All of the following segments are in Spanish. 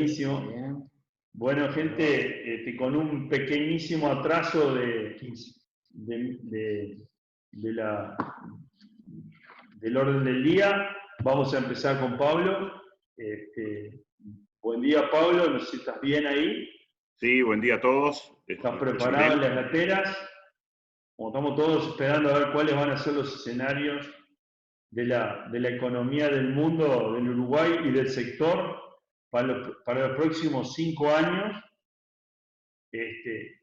buenísimo. Bien. Bueno, gente, con un pequeñísimo atraso del orden del día, vamos a empezar con Pablo. Buen día, Pablo, no sé si estás bien ahí. Sí, buen día a todos. ¿Estás preparado en las lateras? Como estamos todos esperando a ver cuáles van a ser los escenarios de la economía del mundo, del Uruguay y del sector para los próximos 5 años,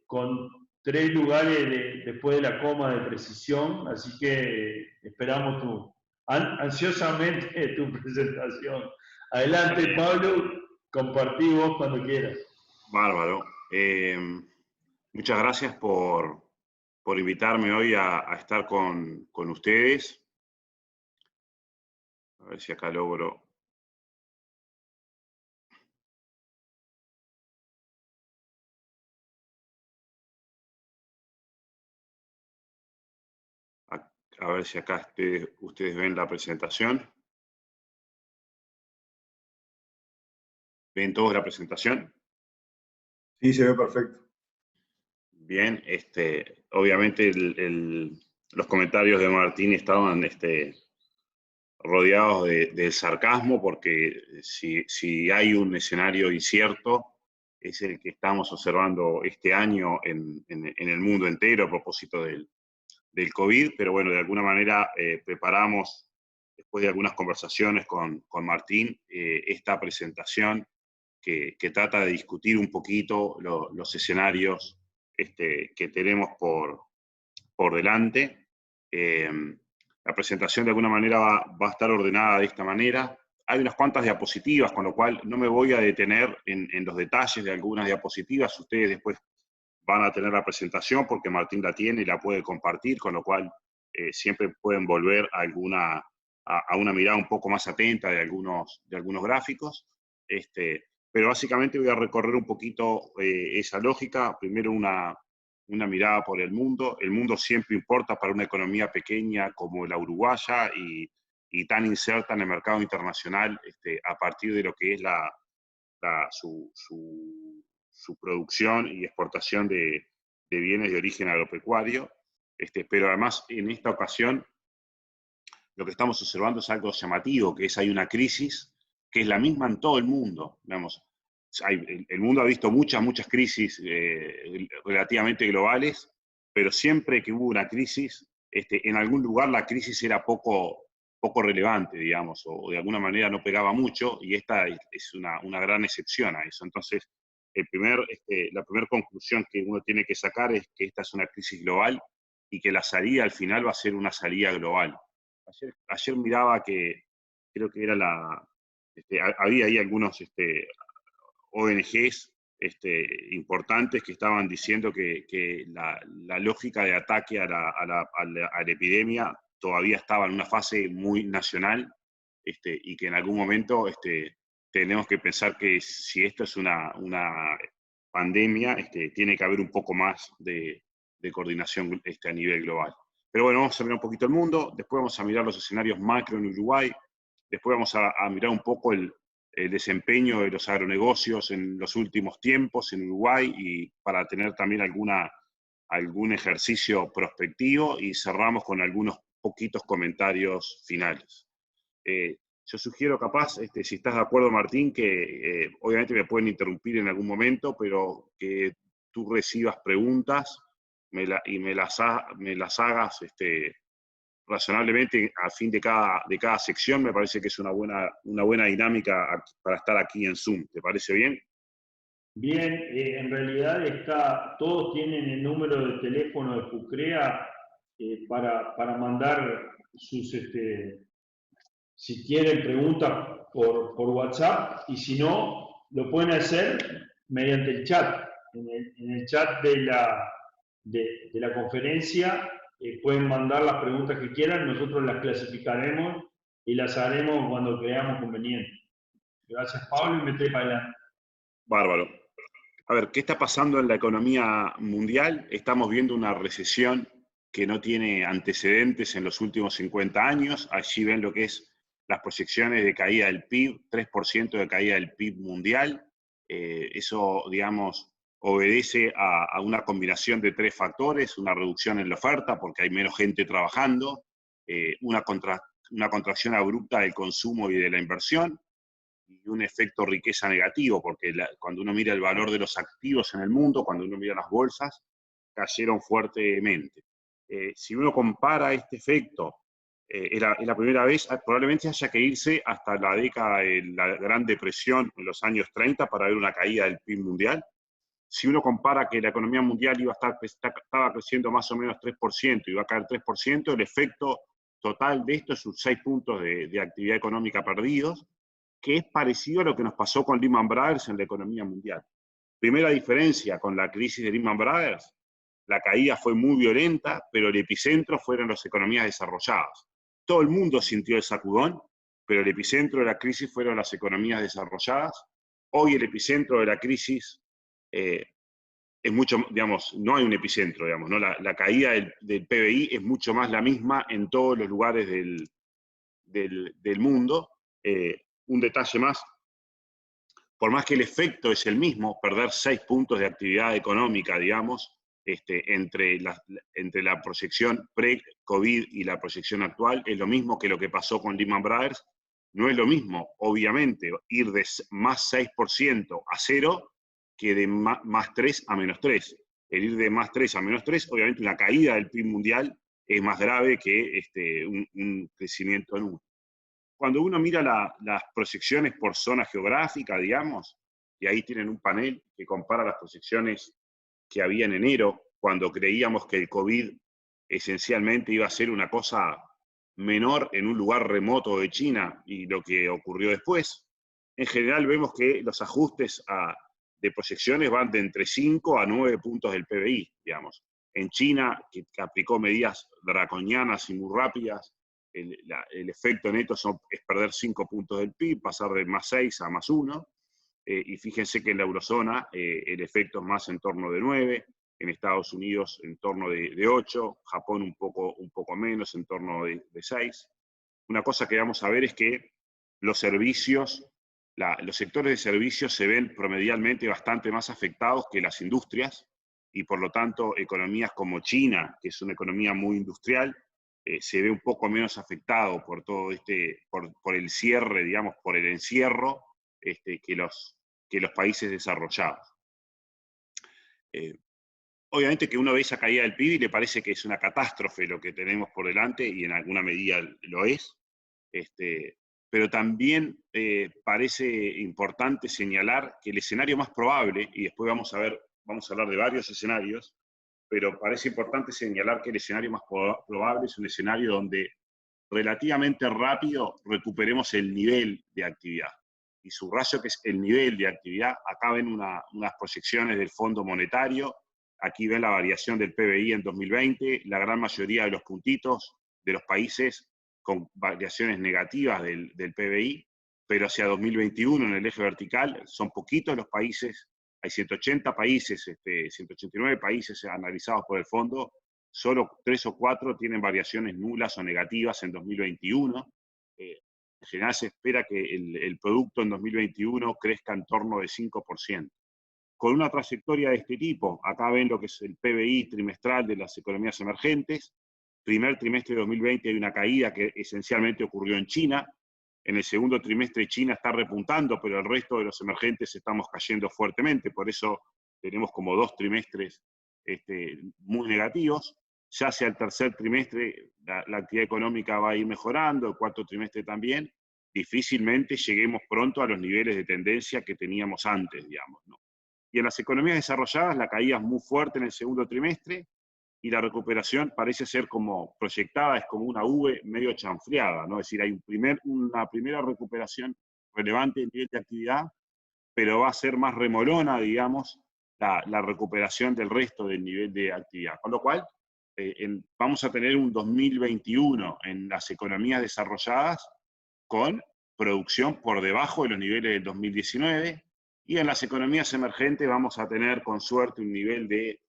con 3 lugares después de la coma de precisión, así que esperamos ansiosamente tu presentación. Adelante, Pablo, compartí vos cuando quieras. Bárbaro. Muchas gracias por invitarme hoy a estar con ustedes. A ver si acá logro. A ver si acá ustedes ven la presentación. ¿Ven todos la presentación? Sí, se ve perfecto. Bien, obviamente los comentarios de Martín estaban rodeados del sarcasmo, porque si hay un escenario incierto, es el que estamos observando este año en el mundo entero a propósito del COVID, pero bueno, de alguna manera preparamos, después de algunas conversaciones con Martín, esta presentación que trata de discutir un poquito los escenarios que tenemos por delante. La presentación de alguna manera va a estar ordenada de esta manera. Hay unas cuantas diapositivas, con lo cual no me voy a detener en los detalles de algunas diapositivas. Ustedes después van a tener la presentación porque Martín la tiene y la puede compartir, con lo cual siempre pueden volver a una mirada un poco más atenta de algunos gráficos. Pero básicamente voy a recorrer un poquito esa lógica. Primero una mirada por el mundo. El mundo siempre importa para una economía pequeña como la uruguaya y tan inserta en el mercado internacional a partir de lo que es su producción y exportación de bienes de origen agropecuario. Pero además, en esta ocasión, lo que estamos observando es algo llamativo, que hay una crisis que es la misma en todo el mundo. Digamos, el mundo ha visto muchas crisis relativamente globales, pero siempre que hubo una crisis, en algún lugar la crisis era poco relevante, digamos, o de alguna manera no pegaba mucho, y esta es una gran excepción a eso. Entonces, la primera conclusión que uno tiene que sacar es que esta es una crisis global y que la salida al final va a ser una salida global. Ayer miraba que creo que era había ahí algunos ONGs importantes que estaban diciendo que la lógica de ataque a la epidemia todavía estaba en una fase muy nacional, y que en algún momento tenemos que pensar que si esto es una pandemia, tiene que haber un poco más de coordinación a nivel global. Pero bueno, vamos a mirar un poquito el mundo, después vamos a mirar los escenarios macro en Uruguay, después vamos a mirar un poco el desempeño de los agronegocios en los últimos tiempos en Uruguay, y para tener también algún ejercicio prospectivo, y cerramos con algunos poquitos comentarios finales. Yo sugiero capaz, si estás de acuerdo, Martín, que obviamente me pueden interrumpir en algún momento, pero que tú recibas preguntas y me las hagas razonablemente a fin de cada sección. Me parece que es una buena dinámica para estar aquí en Zoom. ¿Te parece bien? Bien, en realidad todos tienen el número de teléfono de FUCREA para mandar si quieren preguntas por WhatsApp, y si no, lo pueden hacer mediante el chat. En el chat de la conferencia pueden mandar las preguntas que quieran, nosotros las clasificaremos y las haremos cuando creamos conveniente. Gracias, Pablo, y mete para adelante. Bárbaro. A ver, ¿qué está pasando en la economía mundial? Estamos viendo una recesión que no tiene antecedentes en los últimos 50 años. Allí ven lo que es las proyecciones de caída del PIB, 3% de caída del PIB mundial. Eso, digamos, obedece a una combinación de 3 factores: una reducción en la oferta, porque hay menos gente trabajando, una contracción abrupta del consumo y de la inversión, y un efecto riqueza negativo, porque cuando uno mira el valor de los activos en el mundo, cuando uno mira las bolsas, cayeron fuertemente. Si uno compara este efecto, es la primera vez, probablemente haya que irse hasta la década de la Gran Depresión, en los años 30, para ver una caída del PIB mundial. Si uno compara que la economía mundial estaba creciendo más o menos 3% y iba a caer 3%, el efecto total de esto es sus 6 puntos de actividad económica perdidos, que es parecido a lo que nos pasó con Lehman Brothers en la economía mundial. Primera diferencia con la crisis de Lehman Brothers: la caída fue muy violenta, pero el epicentro fueron las economías desarrolladas. Todo el mundo sintió el sacudón, pero el epicentro de la crisis fueron las economías desarrolladas. Hoy el epicentro de la crisis es mucho, digamos, no hay un epicentro, digamos, ¿no? La caída del PBI es mucho más la misma en todos los lugares del mundo. Un detalle más: por más que el efecto es el mismo, perder 6 puntos de actividad económica, digamos, entre la proyección pre-COVID y la proyección actual, es lo mismo que lo que pasó con Lehman Brothers. No es lo mismo, obviamente, ir de más 6% a 0 que de más 3 a menos 3. El ir de más 3 a menos 3, obviamente una caída del PIB mundial es más grave que un crecimiento nulo. Cuando uno mira las proyecciones por zona geográfica, digamos, y ahí tienen un panel que compara las proyecciones que había en enero, cuando creíamos que el COVID esencialmente iba a ser una cosa menor en un lugar remoto de China, y lo que ocurrió después. En general vemos que los ajustes de proyecciones van de entre 5 a 9 puntos del PBI, digamos. En China, que aplicó medidas draconianas y muy rápidas, el efecto neto es perder 5 puntos del PIB, pasar de más 6 a más 1, y fíjense que en la eurozona el efecto es más en torno de 9, en Estados Unidos en torno de 8, Japón un poco menos, en torno de 6. Una cosa que vamos a ver es que los servicios, los sectores de servicios se ven promedialmente bastante más afectados que las industrias, y por lo tanto economías como China, que es una economía muy industrial, se ve un poco menos afectado por todo por el cierre, digamos, por el encierro, que los países desarrollados. Obviamente que uno ve esa caída del PIB y le parece que es una catástrofe lo que tenemos por delante, y en alguna medida lo es, pero también parece importante señalar que el escenario más probable, y después vamos a hablar de varios escenarios, pero parece importante señalar que el escenario más probable es un escenario donde relativamente rápido recuperemos el nivel de actividad. Y subrayo que es el nivel de actividad. Acá ven unas proyecciones del Fondo Monetario, aquí ven la variación del PBI en 2020, la gran mayoría de los puntitos de los países con variaciones negativas del PBI, pero hacia 2021 en el eje vertical son poquitos los países, hay 180 países, 189 países analizados por el fondo, solo 3 o 4 tienen variaciones nulas o negativas en 2021. En general se espera que el producto en 2021 crezca en torno de 5%. Con una trayectoria de este tipo, acá ven lo que es el PBI trimestral de las economías emergentes. Primer trimestre de 2020 hay una caída que esencialmente ocurrió en China. En el segundo trimestre China está repuntando, pero el resto de los emergentes estamos cayendo fuertemente, por eso tenemos como 2 trimestres muy negativos. Ya hacia el tercer trimestre la actividad económica va a ir mejorando, el cuarto trimestre también. Difícilmente lleguemos pronto a los niveles de tendencia que teníamos antes, digamos, ¿no? Y en las economías desarrolladas la caída es muy fuerte en el segundo trimestre, y la recuperación parece ser como proyectada, es como una V medio chanfleada, ¿no? Es decir, hay una primera recuperación relevante en nivel de actividad, pero va a ser más remolona, digamos, la recuperación del resto del nivel de actividad. Con lo cual, vamos a tener un 2021 en las economías desarrolladas con producción por debajo de los niveles del 2019, y en las economías emergentes vamos a tener con suerte un nivel de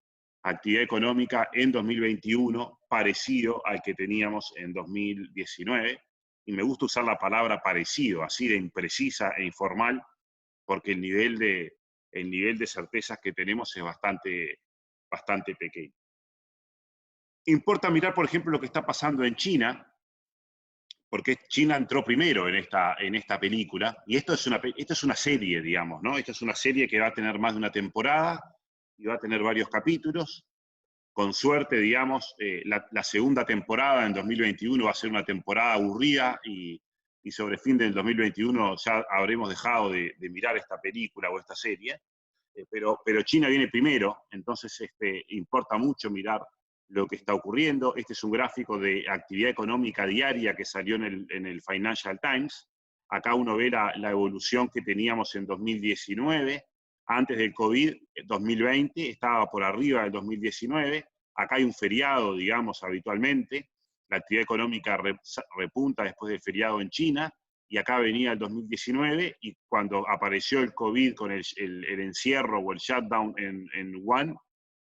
actividad económica en 2021 parecido al que teníamos en 2019, y me gusta usar la palabra parecido, así de imprecisa e informal, porque el nivel de el nivel de certezas que tenemos es bastante pequeño. Importa mirar, por ejemplo, lo que está pasando en China, porque China entró primero en esta película, y esto es una serie, digamos, ¿no? Esta es una serie que va a tener más de una temporada, y va a tener varios capítulos. Con suerte, digamos, la segunda temporada en 2021 va a ser una temporada aburrida, y sobre fin del 2021 ya habremos dejado de mirar esta película o esta serie, pero China viene primero, entonces importa mucho mirar lo que está ocurriendo. Este es un gráfico de actividad económica diaria que salió en el Financial Times. Acá uno ve la evolución que teníamos en 2019, antes del COVID, 2020, estaba por arriba del 2019. Acá hay un feriado, digamos, habitualmente. La actividad económica repunta después del feriado en China, y acá venía el 2019, y cuando apareció el COVID con el encierro o el shutdown en Wuhan,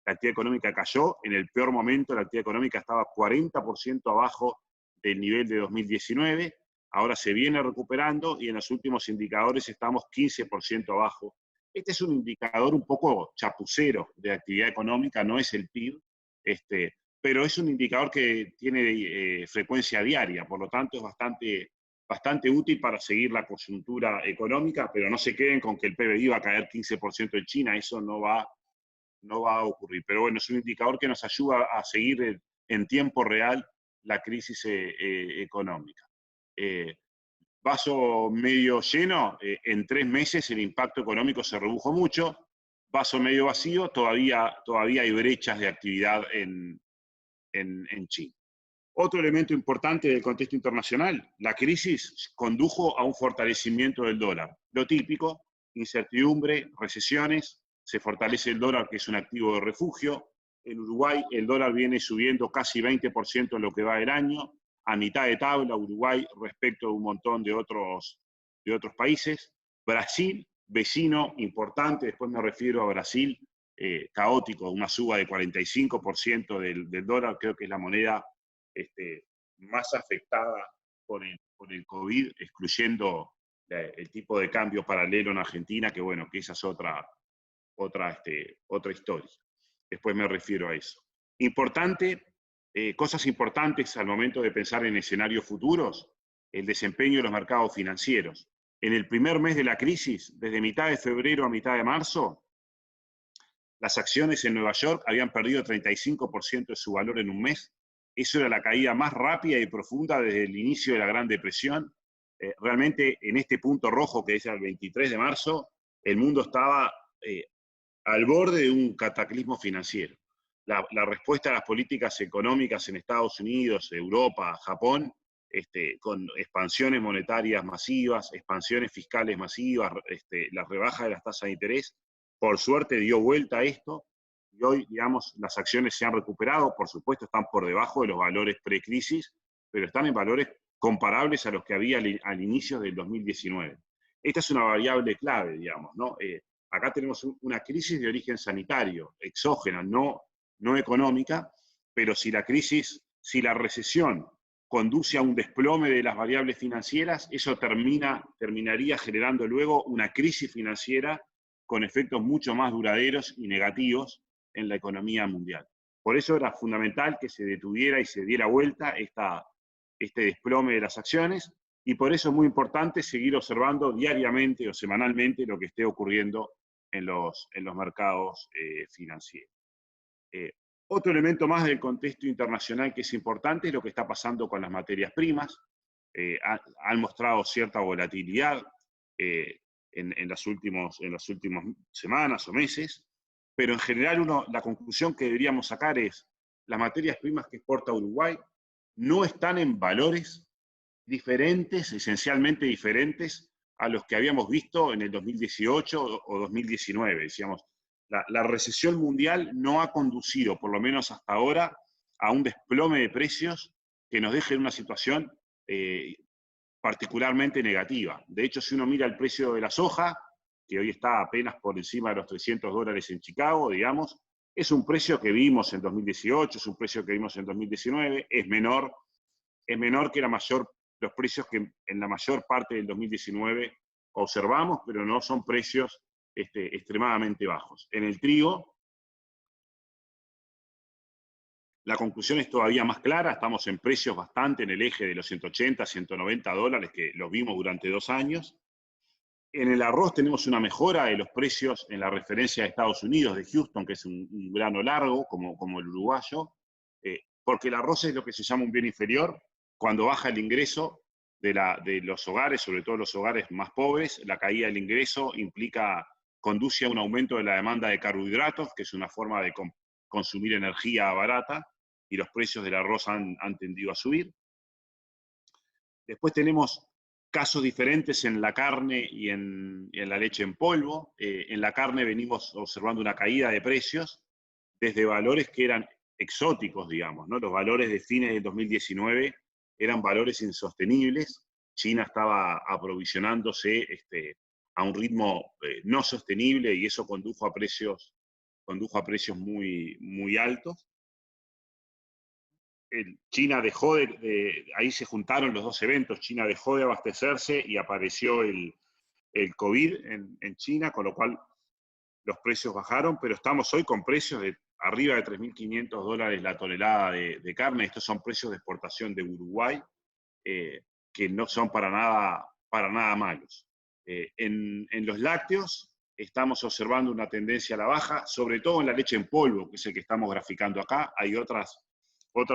la actividad económica cayó. En el peor momento la actividad económica estaba 40% abajo del nivel de 2019, ahora se viene recuperando y en los últimos indicadores estamos 15% abajo. Este es un indicador un poco chapucero de actividad económica, no es el PIB, pero es un indicador que tiene frecuencia diaria, por lo tanto es bastante útil para seguir la coyuntura económica, pero no se queden con que el PBI va a caer 15% en China, eso no va a ocurrir. Pero bueno, es un indicador que nos ayuda a seguir en tiempo real la crisis económica. Vaso medio lleno, en 3 meses el impacto económico se redujo mucho. Vaso medio vacío, todavía hay brechas de actividad en China. Otro elemento importante del contexto internacional, la crisis condujo a un fortalecimiento del dólar. Lo típico, incertidumbre, recesiones, se fortalece el dólar, que es un activo de refugio. En Uruguay el dólar viene subiendo casi 20% en lo que va del año, a mitad de tabla Uruguay respecto de un montón de otros países. Brasil, vecino importante, después me refiero a Brasil, caótico, una suba de 45% del dólar, creo que es la moneda más afectada por el COVID, excluyendo el tipo de cambio paralelo en Argentina, que bueno, que esa es otra historia. Después me refiero a eso. Cosas importantes al momento de pensar en escenarios futuros, el desempeño de los mercados financieros. En el primer mes de la crisis, desde mitad de febrero a mitad de marzo, las acciones en Nueva York habían perdido 35% de su valor en un mes. Eso era la caída más rápida y profunda desde el inicio de la Gran Depresión. Realmente en este punto rojo, que es el 23 de marzo, el mundo estaba al borde de un cataclismo financiero. La respuesta a las políticas económicas en Estados Unidos, Europa, Japón, con expansiones monetarias masivas, expansiones fiscales masivas, la rebaja de las tasas de interés, por suerte dio vuelta a esto, y hoy, digamos, las acciones se han recuperado, por supuesto están por debajo de los valores precrisis, pero están en valores comparables a los que había al inicio del 2019. Esta es una variable clave, digamos, ¿no? Acá tenemos una crisis de origen sanitario, exógena, no económica, pero si la recesión conduce a un desplome de las variables financieras, eso terminaría generando luego una crisis financiera con efectos mucho más duraderos y negativos en la economía mundial. Por eso era fundamental que se detuviera y se diera vuelta este desplome de las acciones, y por eso es muy importante seguir observando diariamente o semanalmente lo que esté ocurriendo en los mercados financieros. Otro elemento más del contexto internacional que es importante es lo que está pasando con las materias primas. Han mostrado cierta volatilidad en las últimas semanas o meses, pero en general la conclusión que deberíamos sacar es: las materias primas que exporta Uruguay no están en valores diferentes, esencialmente diferentes, a los que habíamos visto en el 2018 o 2019. Decíamos, la recesión mundial no ha conducido, por lo menos hasta ahora, a un desplome de precios que nos deje en una situación particularmente negativa. De hecho, si uno mira el precio de la soja, que hoy está apenas por encima de los $300 en Chicago, digamos, es un precio que vimos en 2018, es un precio que vimos en 2019, es menor que los precios que en la mayor parte del 2019 observamos, pero no son precios extremadamente bajos. En el trigo, la conclusión es todavía más clara, estamos en precios bastante en el eje de los 180, 190 dólares que los vimos durante 2 años. En el arroz tenemos una mejora de los precios en la referencia de Estados Unidos, de Houston, que es un grano largo, como el uruguayo, porque el arroz es lo que se llama un bien inferior. Cuando baja el ingreso de los hogares, sobre todo los hogares más pobres, la caída del ingreso conduce a un aumento de la demanda de carbohidratos, que es una forma de consumir energía barata, y los precios del arroz han tendido a subir. Después tenemos casos diferentes en la carne y en la leche en polvo. En la carne venimos observando una caída de precios desde valores que eran exóticos, digamos, ¿no? Los valores de fines del 2019 eran valores insostenibles. China estaba aprovisionándose a un ritmo no sostenible y eso condujo a precios muy, muy altos. China dejó ahí se juntaron los dos eventos, China dejó de abastecerse y apareció el COVID en China, con lo cual los precios bajaron, pero estamos hoy con precios de arriba de 3.500 dólares la tonelada de carne. Estos son precios de exportación de Uruguay, que no son para nada malos. En los lácteos estamos observando una tendencia a la baja, sobre todo en la leche en polvo, que es el que estamos graficando acá. Hay otras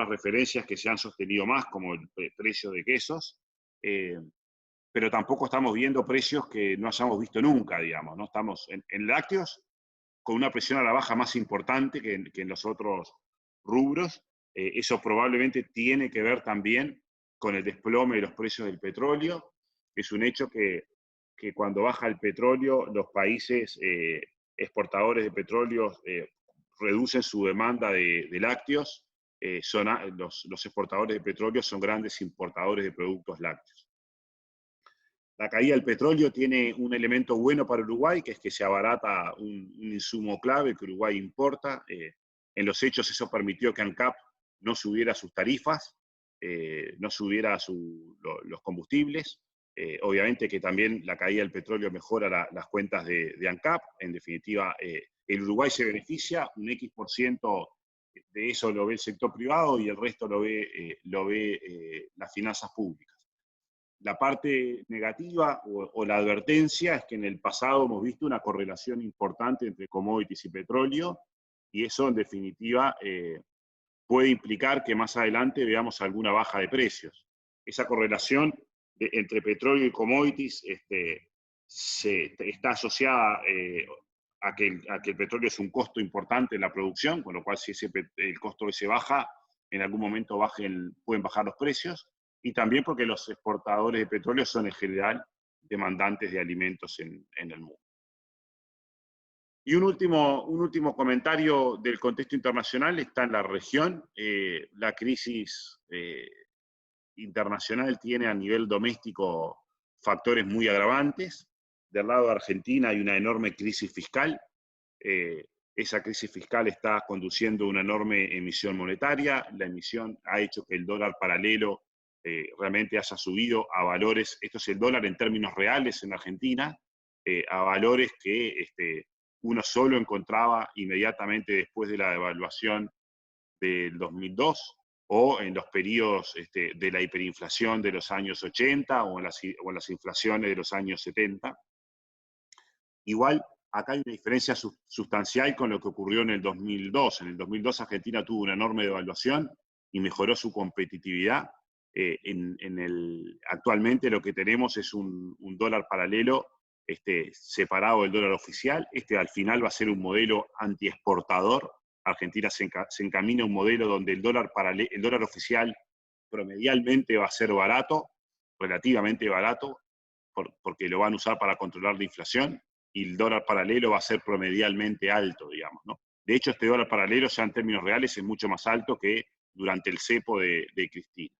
referencias que se han sostenido más, como el precio de quesos, pero tampoco estamos viendo precios que no hayamos visto nunca, digamos, ¿no? Estamos en lácteos con una presión a la baja más importante que en los otros rubros. Eso probablemente tiene que ver también con el desplome de los precios del petróleo. Es un hecho que cuando baja el petróleo, los países exportadores de petróleo reducen su demanda de lácteos. Los exportadores de petróleo son grandes importadores de productos lácteos. La caída del petróleo tiene un elemento bueno para Uruguay, que es que se abarata un insumo clave que Uruguay importa. En los hechos eso permitió que ANCAP no subiera sus tarifas, no subiera los combustibles. Obviamente que también la caída del petróleo mejora las cuentas de ANCAP. En definitiva, el Uruguay se beneficia, un X% de eso lo ve el sector privado y el resto lo ve las finanzas públicas. La parte negativa o la advertencia es que en el pasado hemos visto una correlación importante entre commodities y petróleo, y eso en definitiva puede implicar que más adelante veamos alguna baja de precios. Esa correlación entre petróleo y commodities está asociada a que el petróleo es un costo importante en la producción, con lo cual si el costo ese baja, en algún momento pueden bajar los precios, y también porque los exportadores de petróleo son en general demandantes de alimentos en el mundo. Y un último comentario del contexto internacional está en la región. La crisis internacional tiene a nivel doméstico factores muy agravantes. Del lado de Argentina hay una enorme crisis fiscal. Esa crisis fiscal está conduciendo a una enorme emisión monetaria. La emisión ha hecho que el dólar paralelo realmente haya subido a valores, esto es el dólar en términos reales en Argentina, a valores que uno solo encontraba inmediatamente después de la devaluación del 2002 o en los periodos de la hiperinflación de los años 80 o en las inflaciones de los años 70. Igual, acá hay una diferencia sustancial con lo que ocurrió en el 2002. En el 2002 Argentina tuvo una enorme devaluación y mejoró su competitividad. Actualmente lo que tenemos es un dólar paralelo separado del dólar oficial. Al final va a ser un modelo antiexportador. Argentina se encamina a un modelo donde el dólar oficial promedialmente va a ser barato, relativamente barato, porque lo van a usar para controlar la inflación, y el dólar paralelo va a ser promedialmente alto, digamos, ¿no? De hecho, este dólar paralelo, ya en términos reales, es mucho más alto que durante el cepo de Cristina.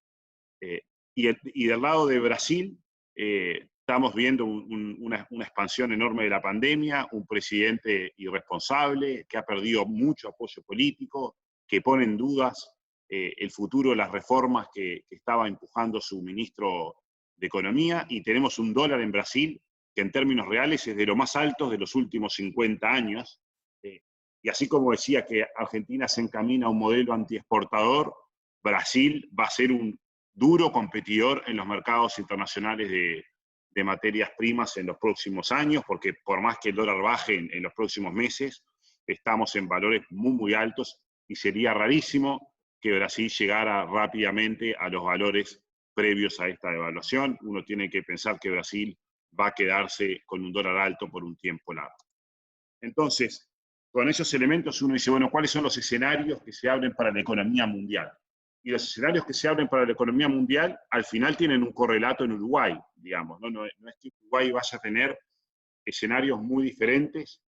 Y del lado de Brasil, estamos viendo una expansión enorme de la pandemia, un presidente irresponsable que ha perdido mucho apoyo político, que pone en dudas el futuro de las reformas que estaba empujando su ministro de Economía, y tenemos un dólar en Brasil que en términos reales es de lo más alto de los últimos 50 años. Y así como decía que Argentina se encamina a un modelo antiexportador, Brasil va a ser un duro competidor en los mercados internacionales de materias primas en los próximos años, porque por más que el dólar baje en los próximos meses, estamos en valores muy, muy altos y sería rarísimo que Brasil llegara rápidamente a los valores previos a esta devaluación. Uno tiene que pensar que Brasil va a quedarse con un dólar alto por un tiempo largo. Entonces, con esos elementos uno dice, bueno, ¿cuáles son los escenarios que se abren para la economía mundial? Y los escenarios que se abren para la economía mundial al final tienen un correlato en Uruguay, digamos. No es que Uruguay vaya a tener escenarios muy diferentes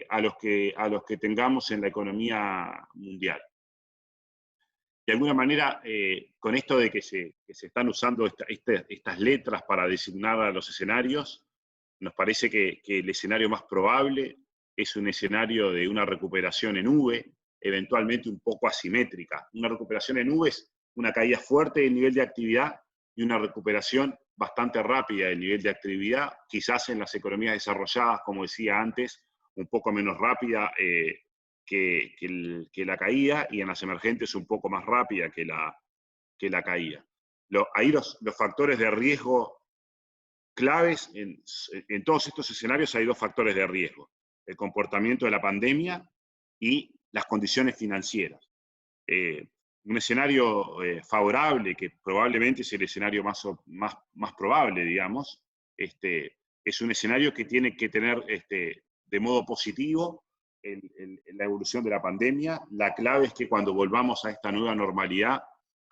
a los que tengamos en la economía mundial. De alguna manera, con esto de que se están usando estas letras para designar a los escenarios, nos parece que el escenario más probable es un escenario de una recuperación en V, eventualmente un poco asimétrica. Una recuperación en V es una caída fuerte del nivel de actividad y una recuperación bastante rápida del nivel de actividad, quizás en las economías desarrolladas, como decía antes, un poco menos rápida que la caída, y en las emergentes un poco más rápida que la caída. Ahí los factores de riesgo claves, en todos estos escenarios hay dos factores de riesgo: el comportamiento de la pandemia y las condiciones financieras. Un escenario favorable, que probablemente es el escenario más probable, digamos, es un escenario que tiene que tener de modo positivo la evolución de la pandemia. La clave es que cuando volvamos a esta nueva normalidad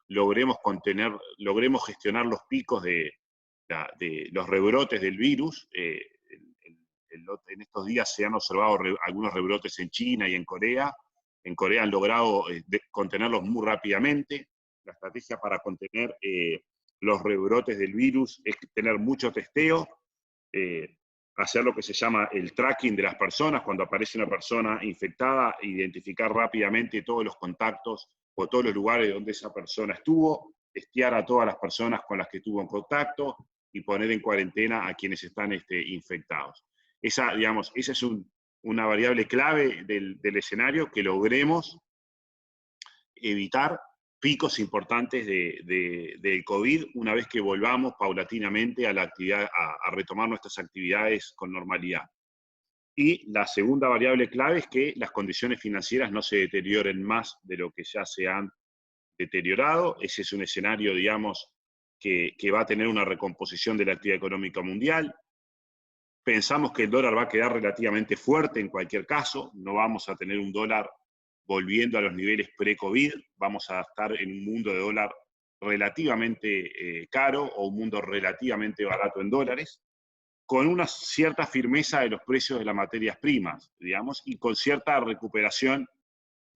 logremos gestionar los picos de los rebrotes del virus. En estos días se han observado algunos rebrotes en China y en Corea. En Corea han logrado contenerlos muy rápidamente. La estrategia para contener los rebrotes del virus es tener mucho testeo, hacer lo que se llama el tracking de las personas. Cuando aparece una persona infectada, identificar rápidamente todos los contactos o todos los lugares donde esa persona estuvo, testear a todas las personas con las que estuvo en contacto y poner en cuarentena a quienes están infectados. Esa es una variable clave del escenario, que logremos evitar picos importantes del COVID una vez que volvamos paulatinamente a la actividad, a retomar nuestras actividades con normalidad. Y la segunda variable clave es que las condiciones financieras no se deterioren más de lo que ya se han deteriorado. Ese es un escenario, digamos, que va a tener una recomposición de la actividad económica mundial. Pensamos que el dólar va a quedar relativamente fuerte en cualquier caso. No vamos a tener un dólar volviendo a los niveles pre-COVID. Vamos a estar en un mundo de dólar relativamente caro, o un mundo relativamente barato en dólares, con una cierta firmeza de los precios de las materias primas, digamos, y con cierta recuperación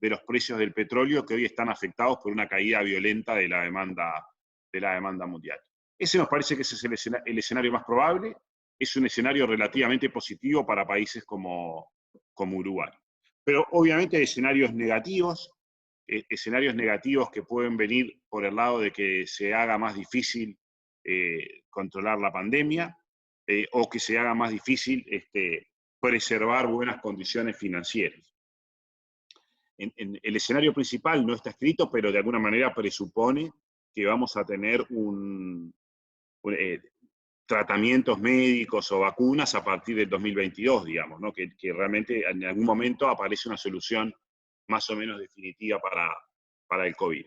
de los precios del petróleo, que hoy están afectados por una caída violenta de la demanda mundial. Ese nos parece que ese es el escenario más probable. Es un escenario relativamente positivo para países como Uruguay. Pero obviamente hay escenarios negativos que pueden venir por el lado de que se haga más difícil controlar la pandemia, o que se haga más difícil preservar buenas condiciones financieras. El escenario principal no está escrito, pero de alguna manera presupone que vamos a tener tratamientos médicos o vacunas a partir del 2022, digamos, ¿no? Que realmente en algún momento aparece una solución más o menos definitiva para el COVID.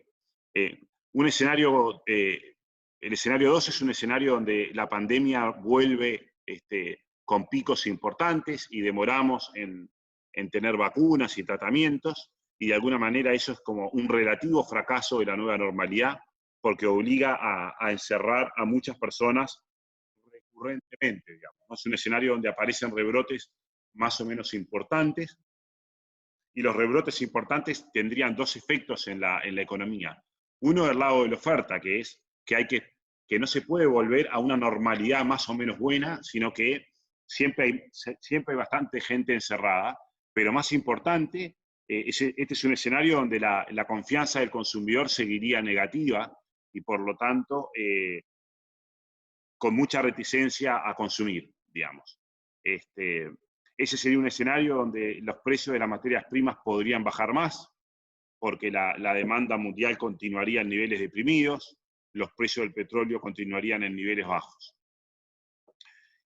El escenario 2 es un escenario donde la pandemia vuelve con picos importantes y demoramos en tener vacunas y tratamientos, y de alguna manera eso es como un relativo fracaso de la nueva normalidad, porque obliga a encerrar a muchas personas recurrentemente, digamos. Es un escenario donde aparecen rebrotes más o menos importantes, y los rebrotes importantes tendrían dos efectos en la economía. Uno del lado de la oferta, que es que no se puede volver a una normalidad más o menos buena, sino que siempre hay bastante gente encerrada, pero más importante, este es un escenario donde la confianza del consumidor seguiría negativa y por lo tanto con mucha reticencia a consumir. digamos. Ese sería un escenario donde los precios de las materias primas podrían bajar más, porque la demanda mundial continuaría en niveles deprimidos, los precios del petróleo continuarían en niveles bajos.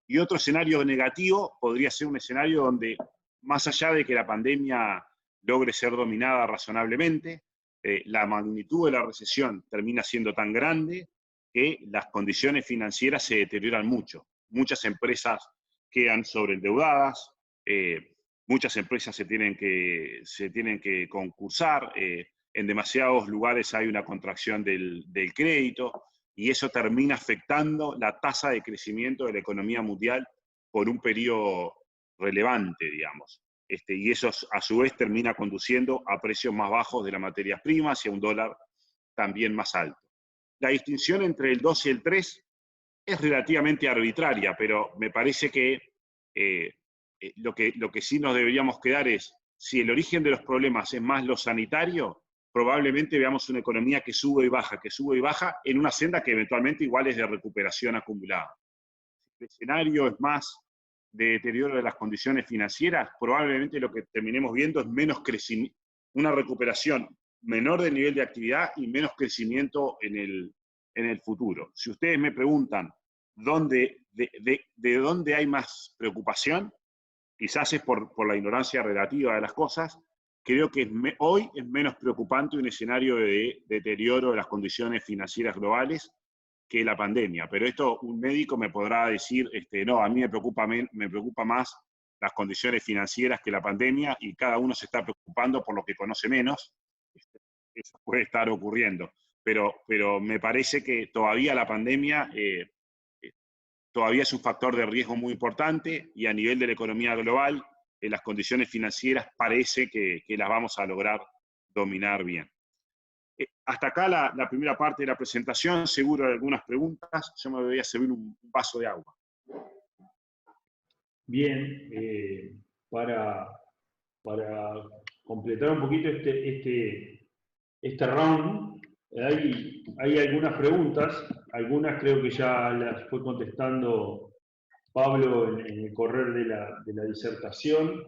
Y otro escenario negativo podría ser un escenario donde, más allá de que la pandemia logre ser dominada razonablemente, la magnitud de la recesión termina siendo tan grande que las condiciones financieras se deterioran mucho. Muchas empresas quedan sobreendeudadas, muchas empresas se tienen que concursar, en demasiados lugares hay una contracción del crédito, y eso termina afectando la tasa de crecimiento de la economía mundial por un periodo relevante, digamos. Y eso a su vez termina conduciendo a precios más bajos de las materias primas y a un dólar también más alto. La distinción entre el 2 y el 3 es relativamente arbitraria, pero me parece que lo que sí nos deberíamos quedar es, si el origen de los problemas es más lo sanitario, probablemente veamos una economía que sube y baja en una senda que eventualmente igual es de recuperación acumulada. Si el escenario es más de deterioro de las condiciones financieras, probablemente lo que terminemos viendo es menos crecimiento, una recuperación menor del nivel de actividad y menos crecimiento en el futuro. Si ustedes me preguntan de dónde hay más preocupación, quizás es por la ignorancia relativa de las cosas. Creo que hoy es menos preocupante un escenario de deterioro de las condiciones financieras globales que la pandemia. Pero esto un médico me podrá decir, no, a mí me preocupa más las condiciones financieras que la pandemia, y cada uno se está preocupando por lo que conoce menos. Eso puede estar ocurriendo. Pero me parece que todavía la pandemia todavía es un factor de riesgo muy importante, y a nivel de la economía global, las condiciones financieras parece que las vamos a lograr dominar bien. Hasta acá la primera parte de la presentación. Seguro hay algunas preguntas. Yo me voy a servir un vaso de agua. Bien, para completar un poquito este round, hay algunas preguntas, algunas creo que ya las fue contestando Pablo en el correr de la disertación,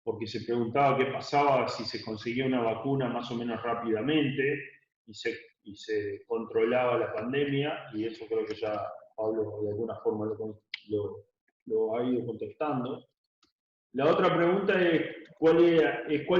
porque se preguntaba qué pasaba si se conseguía una vacuna más o menos rápidamente y se controlaba la pandemia, y eso creo que ya Pablo de alguna forma lo ha ido contestando. La otra pregunta es ¿cuál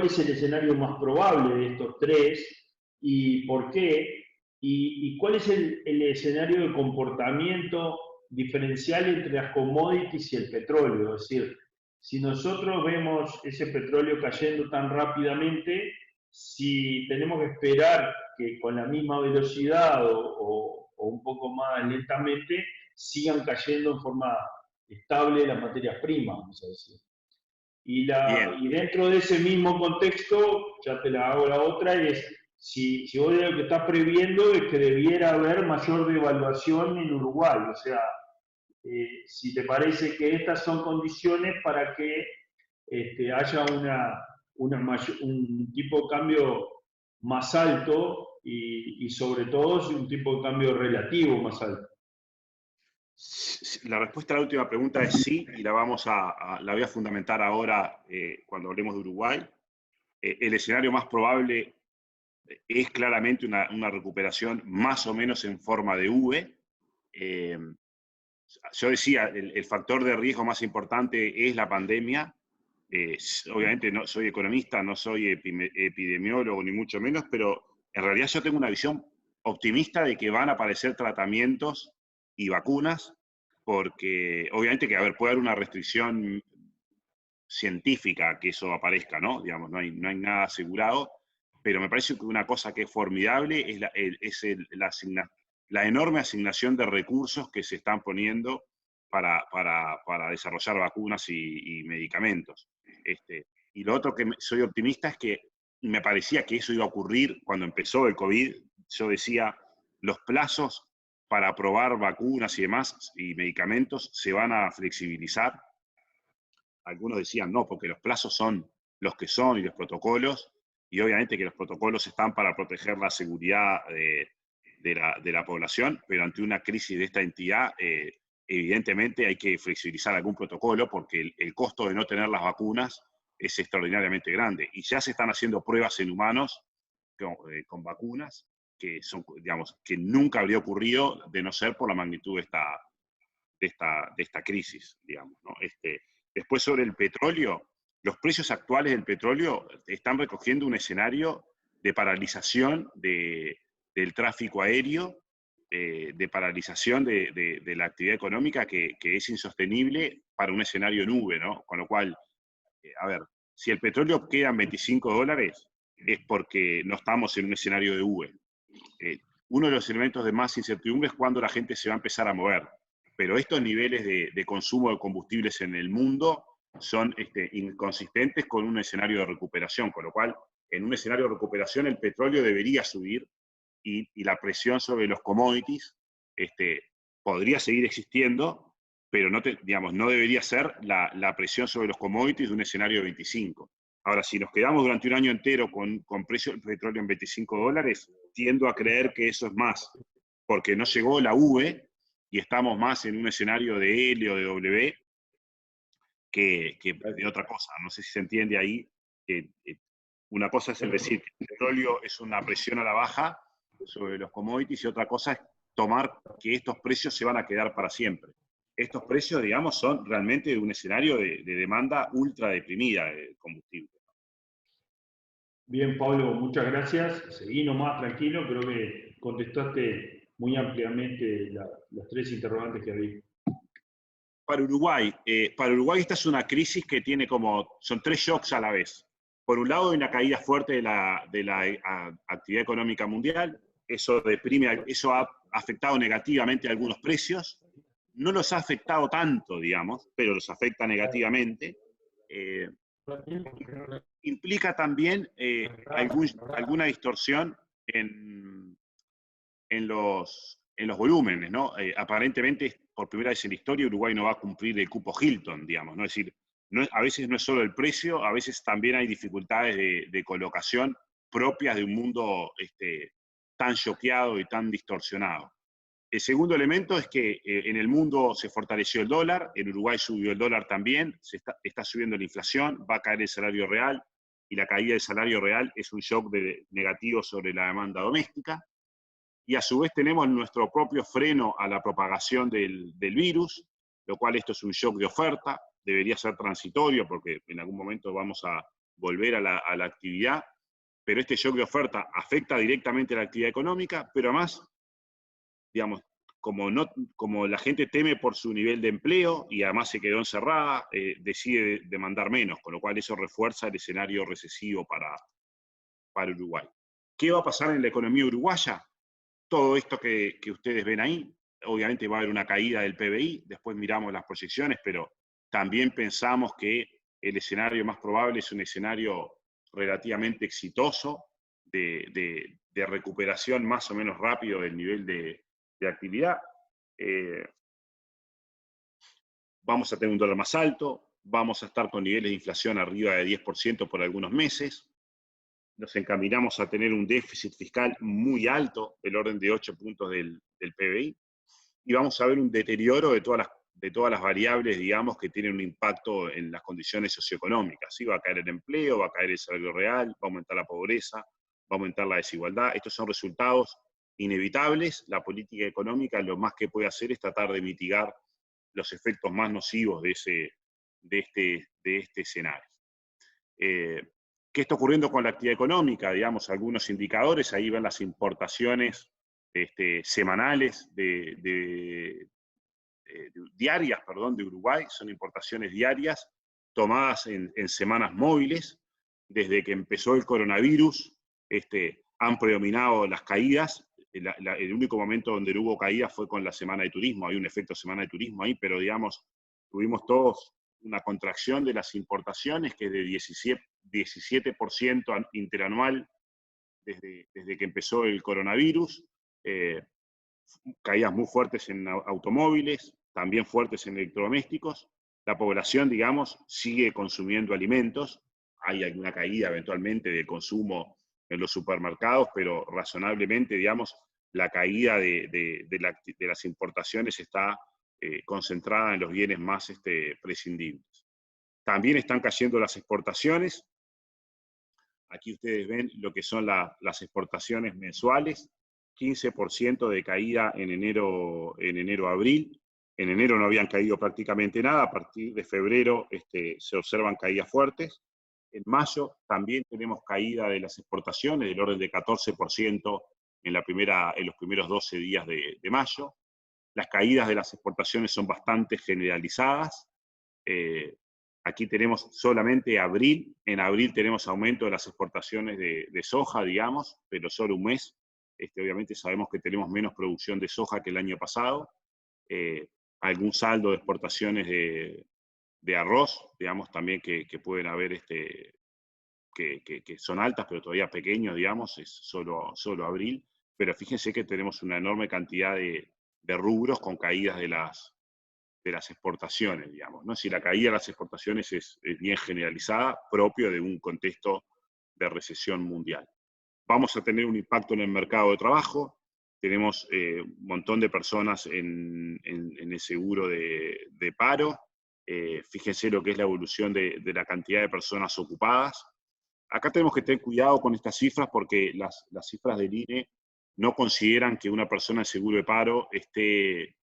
es el escenario más probable de estos tres y por qué? ¿Y cuál es el escenario de comportamiento diferencial entre las commodities y el petróleo? Es decir, si nosotros vemos ese petróleo cayendo tan rápidamente, si tenemos que esperar que con la misma velocidad o un poco más lentamente sigan cayendo en forma estable las materias primas, vamos a decir. Y dentro de ese mismo contexto, ya te la hago la otra, es si vos lo que estás previendo es que debiera haber mayor devaluación en Uruguay, o sea, si te parece que estas son condiciones para que haya un tipo de cambio más alto y sobre todo un tipo de cambio relativo más alto. La respuesta a la última pregunta es sí, y la voy a fundamentar ahora cuando hablemos de Uruguay. El escenario más probable es claramente una recuperación más o menos en forma de V. Yo decía, el factor de riesgo más importante es la pandemia. Obviamente no soy economista, no soy epidemiólogo, ni mucho menos, pero en realidad yo tengo una visión optimista de que van a aparecer tratamientos y vacunas, porque obviamente que puede haber una restricción científica que eso aparezca, ¿no? Digamos, no hay nada asegurado, pero me parece que una cosa que es formidable es la enorme asignación de recursos que se están poniendo para desarrollar vacunas y medicamentos. Y lo otro que soy optimista es que me parecía que eso iba a ocurrir cuando empezó el COVID. Yo decía, los plazos para aprobar vacunas y demás y medicamentos se van a flexibilizar. Algunos decían no, porque los plazos son los que son y los protocolos, y obviamente que los protocolos están para proteger la seguridad de la población, pero ante una crisis de esta entidad evidentemente hay que flexibilizar algún protocolo porque el costo de no tener las vacunas es extraordinariamente grande. Y ya se están haciendo pruebas en humanos con vacunas que son, digamos, que nunca habría ocurrido de no ser por la magnitud de esta crisis, digamos, ¿no? Después sobre el petróleo, los precios actuales del petróleo están recogiendo un escenario de paralización del tráfico aéreo, de paralización de la actividad económica que es insostenible para un escenario nube, ¿no? Con lo cual, a ver, si el petróleo queda en $25, es porque no estamos en un escenario de V. Uno de los elementos de más incertidumbre es cuándo la gente se va a empezar a mover. Pero estos niveles de consumo de combustibles en el mundo son inconsistentes con un escenario de recuperación, con lo cual, en un escenario de recuperación, el petróleo debería subir y la presión sobre los commodities podría seguir existiendo, pero no, digamos, no debería ser la presión sobre los commodities de un escenario de 25. Ahora, si nos quedamos durante un año entero con precio del petróleo en $25, tiendo a creer que eso es más, porque no llegó la V y estamos más en un escenario de L o de W que de otra cosa. No sé si se entiende ahí. Una cosa es el decir que el petróleo es una presión a la baja sobre los commodities y otra cosa es tomar que estos precios se van a quedar para siempre. Estos precios, digamos, son realmente un escenario de demanda ultra deprimida de combustible. Bien, Pablo, muchas gracias. Seguí nomás tranquilo, creo que contestaste muy ampliamente las tres interrogantes que había. Para Uruguay esta es una crisis que tiene son tres shocks a la vez. Por un lado hay una caída fuerte de la actividad económica mundial, eso ha afectado negativamente a algunos precios, no los ha afectado tanto, digamos, pero los afecta negativamente. Implica también alguna distorsión en los volúmenes, ¿no? Aparentemente, por primera vez en la historia, Uruguay no va a cumplir el cupo Hilton, digamos, ¿no? Es decir, a veces no es solo el precio, a veces también hay dificultades de colocación propias de un mundo tan choqueado y tan distorsionado. El segundo elemento es que en el mundo se fortaleció el dólar, en Uruguay subió el dólar también, está subiendo la inflación, va a caer el salario real, y la caída del salario real es un shock negativo sobre la demanda doméstica. Y a su vez tenemos nuestro propio freno a la propagación del virus, lo cual esto es un shock de oferta, debería ser transitorio porque en algún momento vamos a volver a la actividad, pero este shock de oferta afecta directamente a la actividad económica, pero además, digamos, como la gente teme por su nivel de empleo y además se quedó encerrada, decide demandar menos, con lo cual eso refuerza el escenario recesivo para Uruguay. ¿Qué va a pasar en la economía uruguaya? Todo esto que ustedes ven ahí, obviamente va a haber una caída del PBI, después miramos las proyecciones, pero también pensamos que el escenario más probable es un escenario relativamente exitoso de recuperación más o menos rápido del nivel de actividad. Vamos a tener un dólar más alto, vamos a estar con niveles de inflación arriba de 10% por algunos meses, nos encaminamos a tener un déficit fiscal muy alto, del orden de 8 puntos del PBI, y vamos a ver un deterioro de todas las variables, digamos, que tienen un impacto en las condiciones socioeconómicas. ¿Sí? Va a caer el empleo, va a caer el salario real, va a aumentar la pobreza, va a aumentar la desigualdad. Estos son resultados inevitables. La política económica lo más que puede hacer es tratar de mitigar los efectos más nocivos de este escenario. ¿Qué está ocurriendo con la actividad económica? Digamos, algunos indicadores, ahí ven las importaciones semanales diarias, perdón, de Uruguay, son importaciones diarias tomadas en semanas móviles. Desde que empezó el coronavirus, han predominado las caídas. El único momento donde hubo caídas fue con la semana de turismo, hay un efecto semana de turismo ahí, pero digamos, tuvimos todos una contracción de las importaciones que es de 17% interanual desde que empezó el coronavirus, caídas muy fuertes en automóviles, también fuertes en electrodomésticos. La población, digamos, sigue consumiendo alimentos, hay alguna caída eventualmente de consumo en los supermercados, pero razonablemente, digamos, la caída de las importaciones está concentrada en los bienes más prescindibles. También están cayendo las exportaciones. Aquí ustedes ven lo que son las exportaciones mensuales, 15% de caída en enero-abril. En enero no habían caído prácticamente nada, a partir de febrero se observan caídas fuertes. En mayo también tenemos caída de las exportaciones del orden de 14% en los primeros 12 días de mayo. Las caídas de las exportaciones son bastante generalizadas. Aquí tenemos solamente abril. En abril tenemos aumento de las exportaciones de soja, digamos, pero solo un mes. Obviamente sabemos que tenemos menos producción de soja que el año pasado. Algún saldo de exportaciones de arroz, digamos, también que pueden haber, que son altas, pero todavía pequeños, digamos, es solo abril. Pero fíjense que tenemos una enorme cantidad de rubros con caídas de las exportaciones, digamos, ¿no? Si la caída de las exportaciones es bien generalizada, propio de un contexto de recesión mundial. Vamos a tener un impacto en el mercado de trabajo. Tenemos un montón de personas en el seguro de paro. Fíjense lo que es la evolución de la cantidad de personas ocupadas. Acá tenemos que tener cuidado con estas cifras porque las cifras del INE no consideran que una persona en seguro de paro esté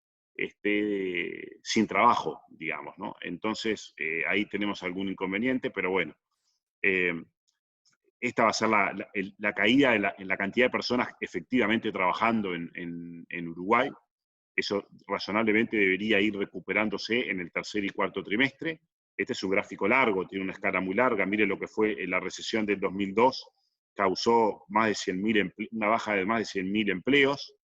sin trabajo, digamos, ¿no? Entonces, ahí tenemos algún inconveniente, pero bueno. Esta va a ser la caída en la cantidad de personas efectivamente trabajando en Uruguay. Eso razonablemente debería ir recuperándose en el tercer y cuarto trimestre. Este es un gráfico largo, tiene una escala muy larga. Miren lo que fue la recesión del 2002, causó más de 100.000 una baja de más de 100.000 empleos.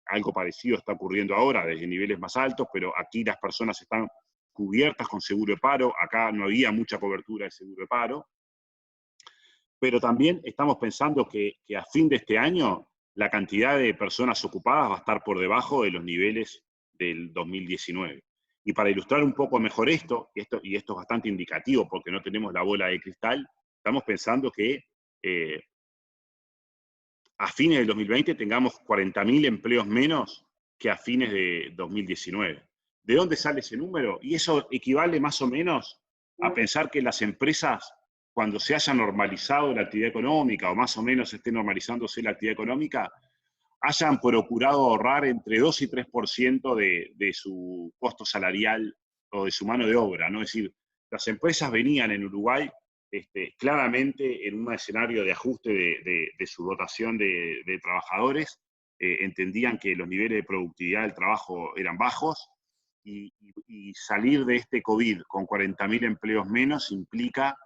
Algo parecido está ocurriendo ahora, desde niveles más altos, pero aquí las personas están cubiertas con seguro de paro. Acá no había mucha cobertura de seguro de paro. Pero también estamos pensando que a fin de este año la cantidad de personas ocupadas va a estar por debajo de los niveles del 2019. Y para ilustrar un poco mejor esto es bastante indicativo porque no tenemos la bola de cristal, estamos pensando que a fines del 2020 tengamos 40.000 empleos menos que a fines de 2019. ¿De dónde sale ese número? Y eso equivale más o menos a pensar que las empresas, cuando se haya normalizado la actividad económica, o más o menos esté normalizándose la actividad económica, hayan procurado ahorrar entre 2 y 3% de su costo salarial o de su mano de obra, ¿no? Es decir, las empresas venían en Uruguay claramente en un escenario de ajuste de su dotación de trabajadores, entendían que los niveles de productividad del trabajo eran bajos, y salir de este COVID con 40.000 empleos menos implica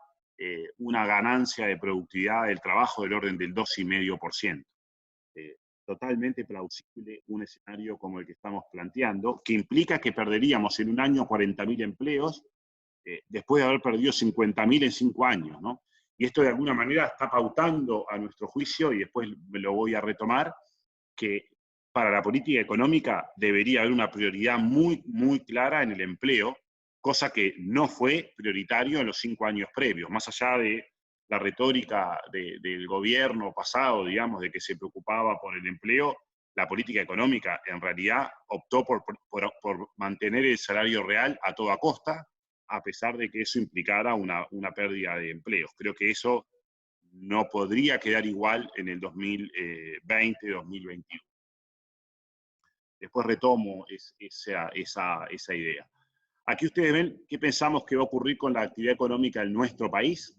una ganancia de productividad del trabajo del orden del 2,5%. Totalmente plausible un escenario como el que estamos planteando, que implica que perderíamos en un año 40.000 empleos, después de haber perdido 50.000 en 5 años, ¿no? Y esto de alguna manera está pautando a nuestro juicio, y después me lo voy a retomar, que para la política económica debería haber una prioridad muy, muy clara en el empleo, cosa que no fue prioritario en los 5 años previos, más allá de la retórica del gobierno pasado, digamos, de que se preocupaba por el empleo. La política económica en realidad optó por mantener el salario real a toda costa, a pesar de que eso implicara una pérdida de empleos. Creo que eso no podría quedar igual en el 2020-2021. Después retomo esa idea. Aquí ustedes ven qué pensamos que va a ocurrir con la actividad económica en nuestro país.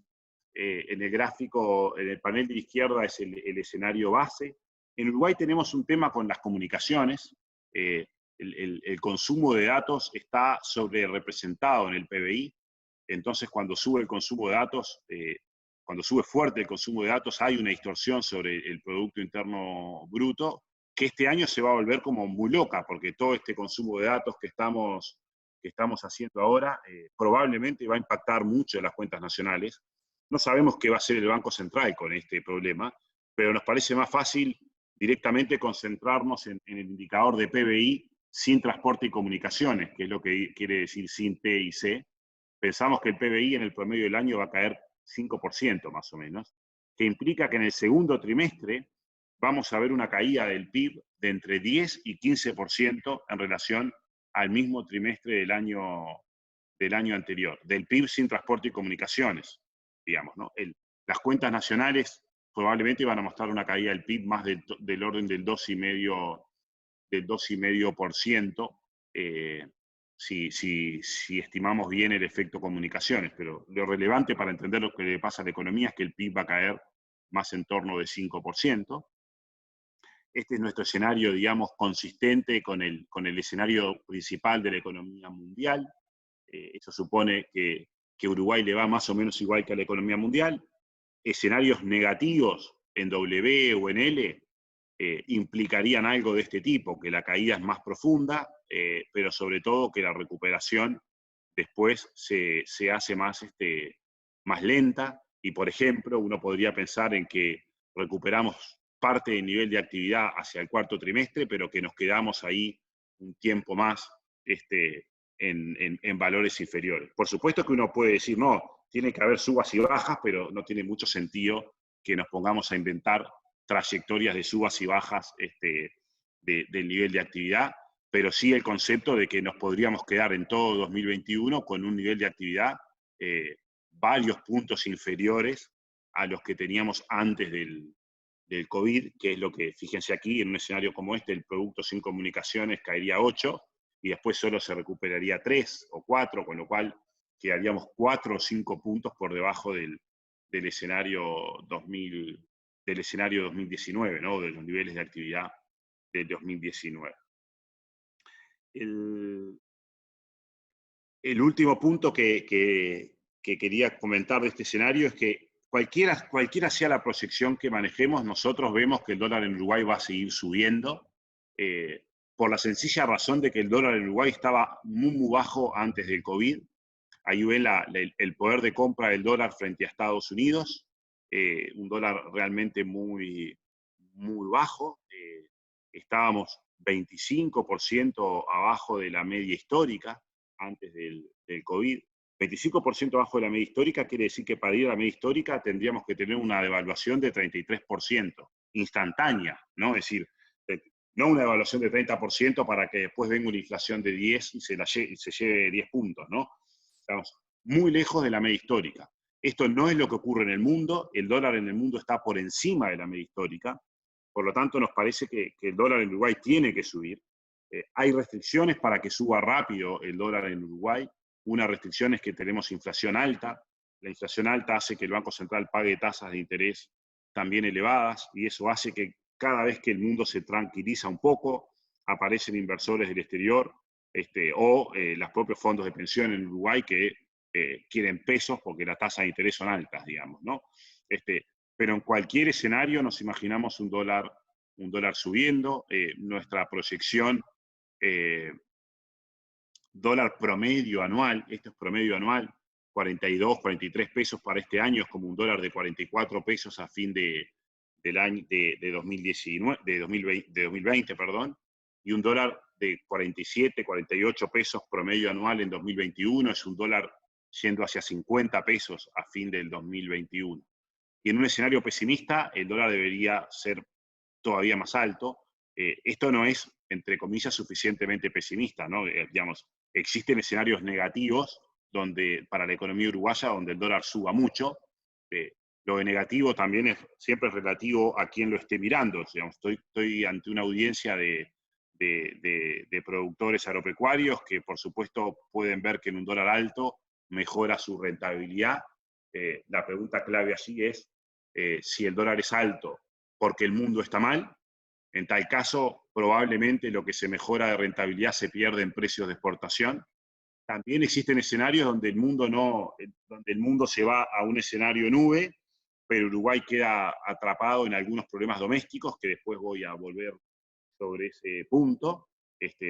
En el gráfico, en el panel de la izquierda es el escenario base. En Uruguay tenemos un tema con las comunicaciones. El consumo de datos está sobre representado en el PBI. Entonces, cuando sube el consumo de datos, cuando sube fuerte el consumo de datos, hay una distorsión sobre el Producto Interno Bruto, que este año se va a volver como muy loca, porque todo este consumo de datos que estamos haciendo ahora probablemente va a impactar mucho en las cuentas nacionales. No sabemos qué va a hacer el Banco Central con este problema, pero nos parece más fácil directamente concentrarnos en el indicador de PBI sin transporte y comunicaciones, que es lo que quiere decir sin T y C. Pensamos que el PBI en el promedio del año va a caer 5% más o menos, que implica que en el segundo trimestre vamos a ver una caída del PIB de entre 10 y 15% en relación al mismo trimestre del año anterior, del PIB sin transporte y comunicaciones, digamos, ¿no? Las cuentas nacionales probablemente van a mostrar una caída del PIB más del orden del 2,5%, si estimamos bien el efecto comunicaciones, pero lo relevante para entender lo que le pasa a la economía es que el PIB va a caer más en torno de 5%. Este es nuestro escenario, digamos, consistente con el escenario principal de la economía mundial. Eso supone que Uruguay le va más o menos igual que a la economía mundial. Escenarios negativos en W o en L implicarían algo de este tipo, que la caída es más profunda, pero sobre todo que la recuperación después se hace más lenta, y por ejemplo, uno podría pensar en que recuperamos parte del nivel de actividad hacia el cuarto trimestre, pero que nos quedamos ahí un tiempo más en valores inferiores. Por supuesto que uno puede decir, no, tiene que haber subas y bajas, pero no tiene mucho sentido que nos pongamos a inventar trayectorias de subas y bajas del nivel de actividad, pero sí el concepto de que nos podríamos quedar en todo 2021 con un nivel de actividad varios puntos inferiores a los que teníamos antes del COVID, que es lo que, fíjense aquí, en un escenario como este, el producto sin comunicaciones caería 8, y después solo se recuperaría 3 o 4, con lo cual quedaríamos 4 o 5 puntos por debajo del escenario 2019, ¿no? De los niveles de actividad del 2019. El último punto que quería comentar de este escenario es que cualquiera sea la proyección que manejemos, nosotros vemos que el dólar en Uruguay va a seguir subiendo, por la sencilla razón de que el dólar en Uruguay estaba muy bajo antes del COVID. Ahí ven el poder de compra del dólar frente a Estados Unidos, un dólar realmente muy bajo. Estábamos 25% abajo de la media histórica antes del COVID. 25% abajo de la media histórica quiere decir que para ir a la media histórica tendríamos que tener una devaluación de 33%, instantánea, ¿no? Es decir, no una devaluación de 30% para que después venga una inflación de 10 y se lleve 10 puntos, ¿no? Estamos muy lejos de la media histórica. Esto no es lo que ocurre en el mundo, el dólar en el mundo está por encima de la media histórica, por lo tanto nos parece que el dólar en Uruguay tiene que subir. Hay restricciones para que suba rápido el dólar en Uruguay. Una restricción es que tenemos inflación alta. La inflación alta hace que el Banco Central pague tasas de interés también elevadas, y eso hace que cada vez que el mundo se tranquiliza un poco, aparecen inversores del exterior o los propios fondos de pensión en Uruguay que quieren pesos porque las tasas de interés son altas, digamos, ¿no? Pero en cualquier escenario nos imaginamos un dólar subiendo. Nuestra proyección, dólar promedio anual, esto es promedio anual, 42, 43 pesos para este año, es como un dólar de 44 pesos a fin del año de 2020, perdón, y un dólar de 47, 48 pesos promedio anual en 2021, es un dólar yendo hacia 50 pesos a fin del 2021. Y en un escenario pesimista, el dólar debería ser todavía más alto. Esto no es, entre comillas, suficientemente pesimista, ¿no? Digamos, existen escenarios negativos para la economía uruguaya donde el dólar suba mucho. Lo de negativo también siempre es relativo a quien lo esté mirando. Digamos, estoy ante una audiencia de productores agropecuarios que, por supuesto, pueden ver que en un dólar alto mejora su rentabilidad. La pregunta clave allí es si el dólar es alto porque el mundo está mal. En tal caso, probablemente lo que se mejora de rentabilidad se pierde en precios de exportación. También existen escenarios donde el mundo se va a un escenario nube, pero Uruguay queda atrapado en algunos problemas domésticos, que después voy a volver sobre ese punto.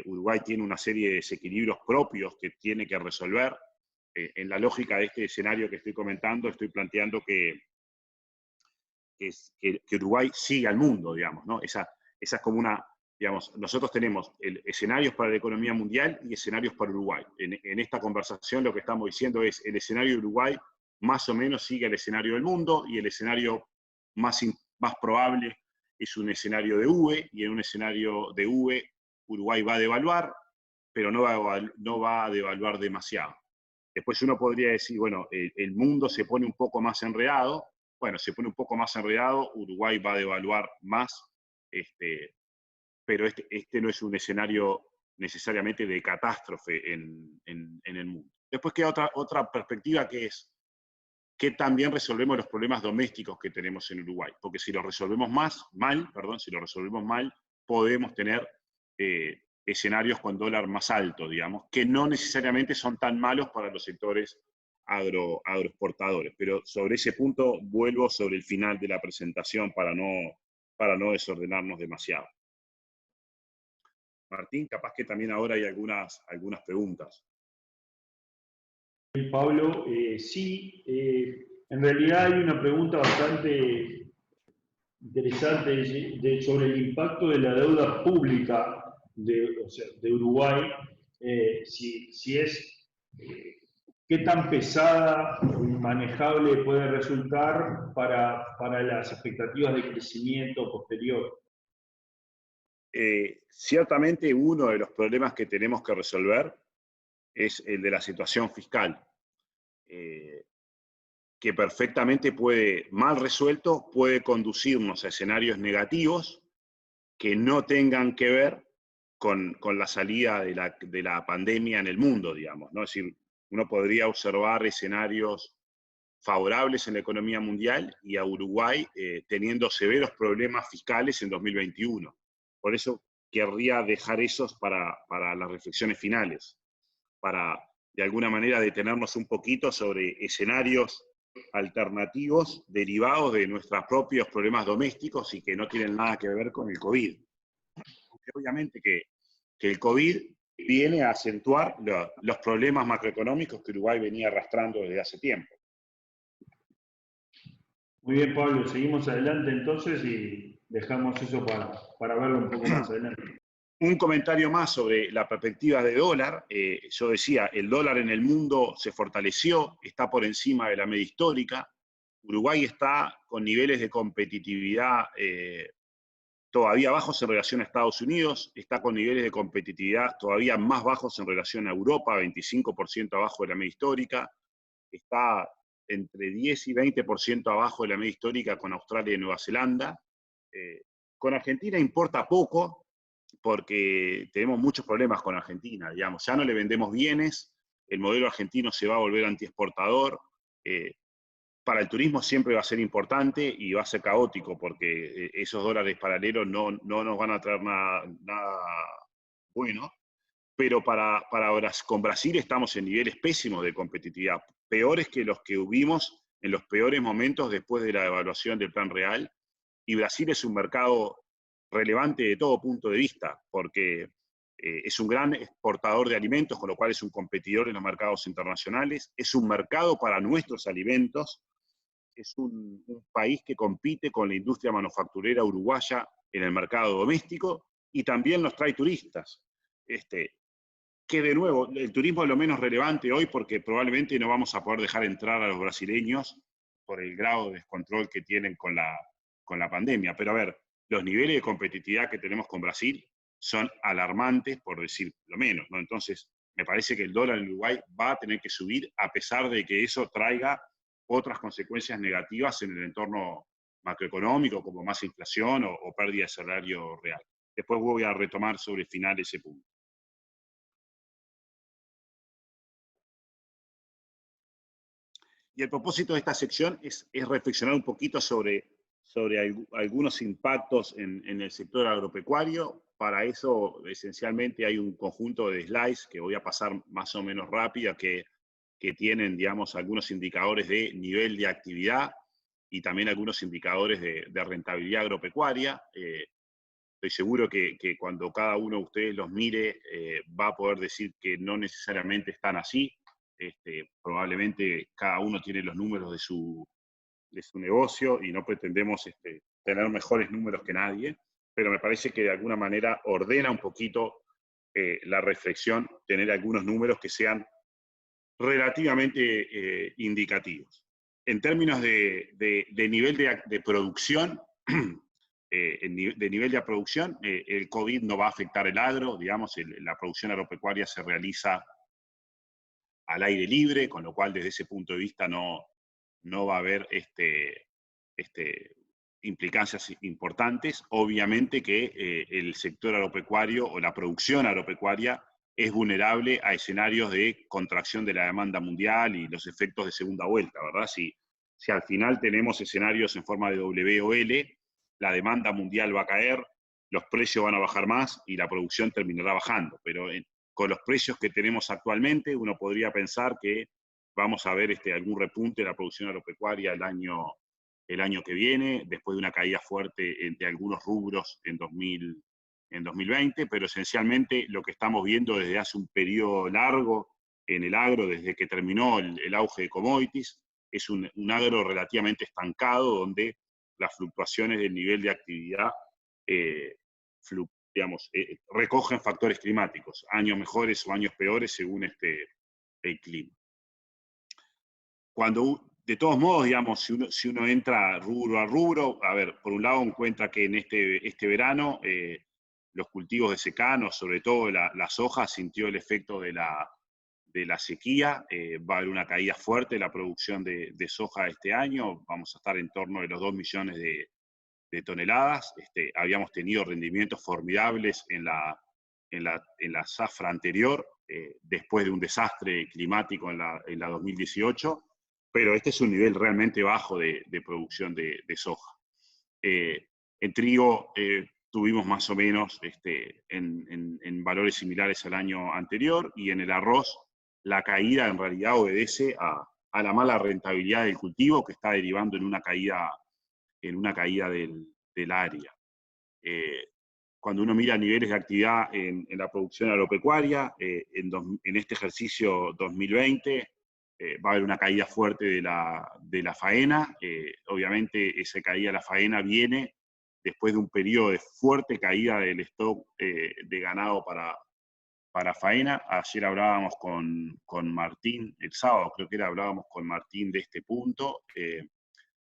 Uruguay tiene una serie de desequilibrios propios que tiene que resolver. En la lógica de este escenario que estoy comentando, estoy planteando que Uruguay sigue al mundo, digamos, ¿no? Esa es como digamos, nosotros tenemos escenarios para la economía mundial y escenarios para Uruguay. En esta conversación lo que estamos diciendo es el escenario de Uruguay más o menos sigue el escenario del mundo, y el escenario más probable es un escenario de UE, y en un escenario de UE Uruguay va a devaluar. pero no va a devaluar demasiado. Después uno podría decir, bueno, el mundo se pone un poco más enredado. Bueno, se pone un poco más enredado, Uruguay va a devaluar más, pero este no es un escenario necesariamente de catástrofe en el mundo. Después queda otra perspectiva, que es que también resolvemos los problemas domésticos que tenemos en Uruguay, porque si los resolvemos mal, podemos tener escenarios con dólar más alto, digamos, que no necesariamente son tan malos para los sectores agroexportadores. Pero sobre ese punto vuelvo sobre el final de la presentación para no desordenarnos demasiado. Martín, capaz que también ahora hay algunas preguntas. Pablo, sí, en realidad hay una pregunta bastante interesante sobre el impacto de la deuda pública de Uruguay, qué tan pesada y manejable puede resultar para las expectativas de crecimiento posterior. Ciertamente uno de los problemas que tenemos que resolver es el de la situación fiscal, que perfectamente mal resuelto, puede conducirnos a escenarios negativos que no tengan que ver con la salida de la pandemia en el mundo, digamos, ¿no? Es decir, uno podría observar escenarios favorables en la economía mundial y a Uruguay teniendo severos problemas fiscales en 2021. Por eso querría dejar esos para las reflexiones finales, para de alguna manera detenernos un poquito sobre escenarios alternativos derivados de nuestros propios problemas domésticos y que no tienen nada que ver con el COVID. Porque obviamente que el COVID viene a acentuar los problemas macroeconómicos que Uruguay venía arrastrando desde hace tiempo. Muy bien, Pablo, seguimos adelante entonces y dejamos eso para verlo un poco más adelante. Un comentario más sobre la perspectiva de dólar. Yo decía, el dólar en el mundo se fortaleció, está por encima de la media histórica. Uruguay está con niveles de competitividad todavía bajos en relación a Estados Unidos, está con niveles de competitividad todavía más bajos en relación a Europa, 25% abajo de la media histórica, está entre 10 y 20% abajo de la media histórica con Australia y Nueva Zelanda. Con Argentina importa poco, porque tenemos muchos problemas con Argentina, digamos, ya no le vendemos bienes, el modelo argentino se va a volver antiexportador, para el turismo siempre va a ser importante y va a ser caótico, porque esos dólares paralelos no nos van a traer nada bueno, pero con Brasil estamos en niveles pésimos de competitividad, peores que los que hubimos en los peores momentos después de la devaluación del Plan Real, y Brasil es un mercado relevante de todo punto de vista, porque es un gran exportador de alimentos, con lo cual es un competidor en los mercados internacionales, es un mercado para nuestros alimentos, es un país que compite con la industria manufacturera uruguaya en el mercado doméstico y también nos trae turistas. Que de nuevo, el turismo es lo menos relevante hoy porque probablemente no vamos a poder dejar entrar a los brasileños por el grado de descontrol que tienen con la pandemia. Pero a ver, los niveles de competitividad que tenemos con Brasil son alarmantes, por decir lo menos, ¿no? Entonces, me parece que el dólar en Uruguay va a tener que subir a pesar de que eso traiga otras consecuencias negativas en el entorno macroeconómico, como más inflación o pérdida de salario real. Después voy a retomar sobre el final ese punto. Y el propósito de esta sección es reflexionar un poquito sobre algunos impactos en el sector agropecuario. Para eso, esencialmente, hay un conjunto de slides que voy a pasar más o menos rápido, que tienen, digamos, algunos indicadores de nivel de actividad y también algunos indicadores de rentabilidad agropecuaria. Estoy seguro que cuando cada uno de ustedes los mire, va a poder decir que no necesariamente están así. Probablemente cada uno tiene los números de su negocio y no pretendemos tener mejores números que nadie, pero me parece que de alguna manera ordena un poquito la reflexión, tener algunos números que sean relativamente indicativos. En términos de nivel de producción, de nivel de producción, el COVID no va a afectar el agro, digamos, la producción agropecuaria se realiza al aire libre, con lo cual desde ese punto de vista no va a haber implicancias importantes. Obviamente que el sector agropecuario o la producción agropecuaria es vulnerable a escenarios de contracción de la demanda mundial y los efectos de segunda vuelta, ¿verdad? Si al final tenemos escenarios en forma de W o L, la demanda mundial va a caer, los precios van a bajar más y la producción terminará bajando. Pero con los precios que tenemos actualmente, uno podría pensar que vamos a ver algún repunte de la producción agropecuaria el año que viene, después de una caída fuerte de algunos rubros en 2020, pero esencialmente lo que estamos viendo desde hace un periodo largo en el agro, desde que terminó el auge de commodities, es un agro relativamente estancado, donde las fluctuaciones del nivel de actividad recogen factores climáticos, años mejores o años peores según el clima. De todos modos, digamos, si uno entra rubro a rubro, a ver, por un lado encuentra que en este verano los cultivos de secano, sobre todo la soja, sintió el efecto de la sequía, va a haber una caída fuerte de la producción de soja este año, vamos a estar en torno de los 2 millones de toneladas, habíamos tenido rendimientos formidables en la zafra anterior, después de un desastre climático en la 2018, pero este es un nivel realmente bajo de producción de soja. En trigo tuvimos más o menos en valores similares al año anterior, y en el arroz la caída en realidad obedece a la mala rentabilidad del cultivo, que está derivando en una caída del área. Cuando uno mira niveles de actividad en la producción agropecuaria, en este ejercicio 2020, va a haber una caída fuerte de la faena. Obviamente esa caída de la faena viene después de un periodo de fuerte caída del stock de ganado para faena. Ayer hablábamos con Martín, el sábado creo que hablábamos con Martín de este punto.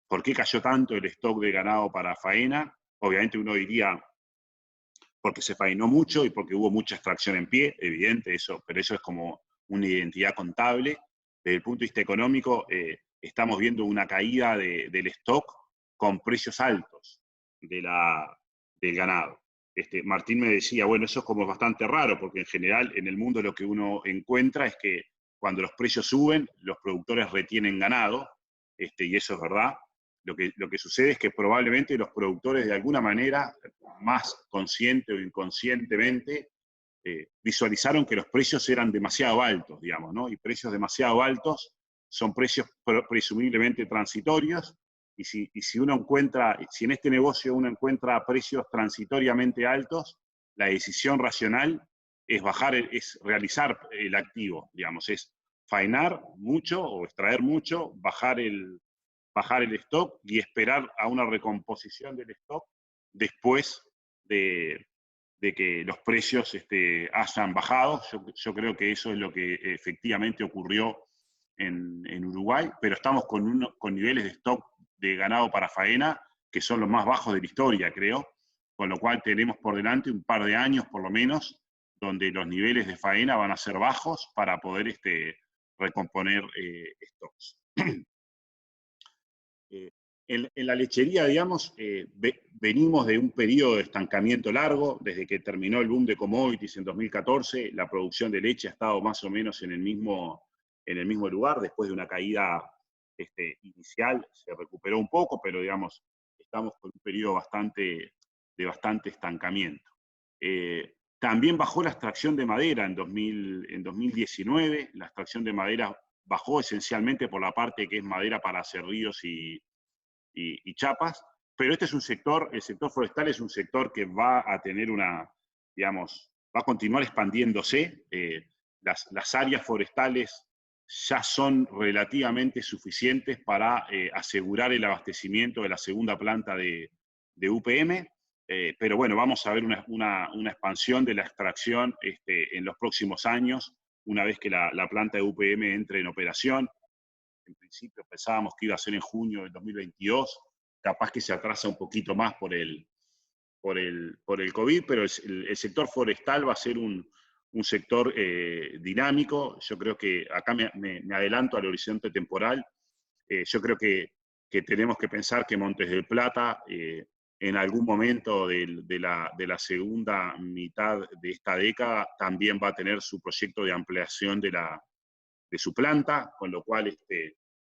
¿Por qué cayó tanto el stock de ganado para faena? Obviamente uno diría porque se faenó mucho y porque hubo mucha extracción en pie, evidente eso, pero eso es como una identidad contable. Desde el punto de vista económico, estamos viendo una caída del stock con precios altos del ganado. Martín me decía, bueno, eso es como bastante raro, porque en general en el mundo lo que uno encuentra es que cuando los precios suben, los productores retienen ganado, y eso es verdad. Lo que sucede es que probablemente los productores de alguna manera, más consciente o inconscientemente, visualizaron que los precios eran demasiado altos, digamos, ¿no? Y precios demasiado altos son precios presumiblemente transitorios, y si en este negocio uno encuentra precios transitoriamente altos, la decisión racional es realizar el activo, digamos, es faenar mucho o extraer mucho, bajar el stock y esperar a una recomposición del stock después de que los precios hayan bajado. Yo creo que eso es lo que efectivamente ocurrió en Uruguay, pero estamos con niveles de stock de ganado para faena que son los más bajos de la historia, creo, con lo cual tenemos por delante un par de años por lo menos donde los niveles de faena van a ser bajos para poder recomponer stocks. En la lechería, digamos, venimos de un periodo de estancamiento largo. Desde que terminó el boom de commodities en 2014, la producción de leche ha estado más o menos en el mismo lugar. Después de una caída inicial se recuperó un poco, pero digamos, estamos con un periodo de bastante estancamiento. También bajó la extracción de madera en 2019. La extracción de madera bajó esencialmente por la parte que es madera para aserríos y chapas, pero este es un sector, el sector forestal es un sector que va a tener va a continuar expandiéndose. Las áreas forestales ya son relativamente suficientes para asegurar el abastecimiento de la segunda planta de UPM, pero bueno, vamos a ver una expansión de la extracción en los próximos años, una vez que la planta de UPM entre en operación. En principio pensábamos que iba a ser en junio del 2022, capaz que se atrasa un poquito más por el el COVID, pero el sector forestal va a ser un sector dinámico. Yo creo que acá me adelanto al horizonte temporal. Yo creo que tenemos que pensar que Montes del Plata, en algún momento de la segunda mitad de esta década, también va a tener su proyecto de ampliación de su planta, con lo cual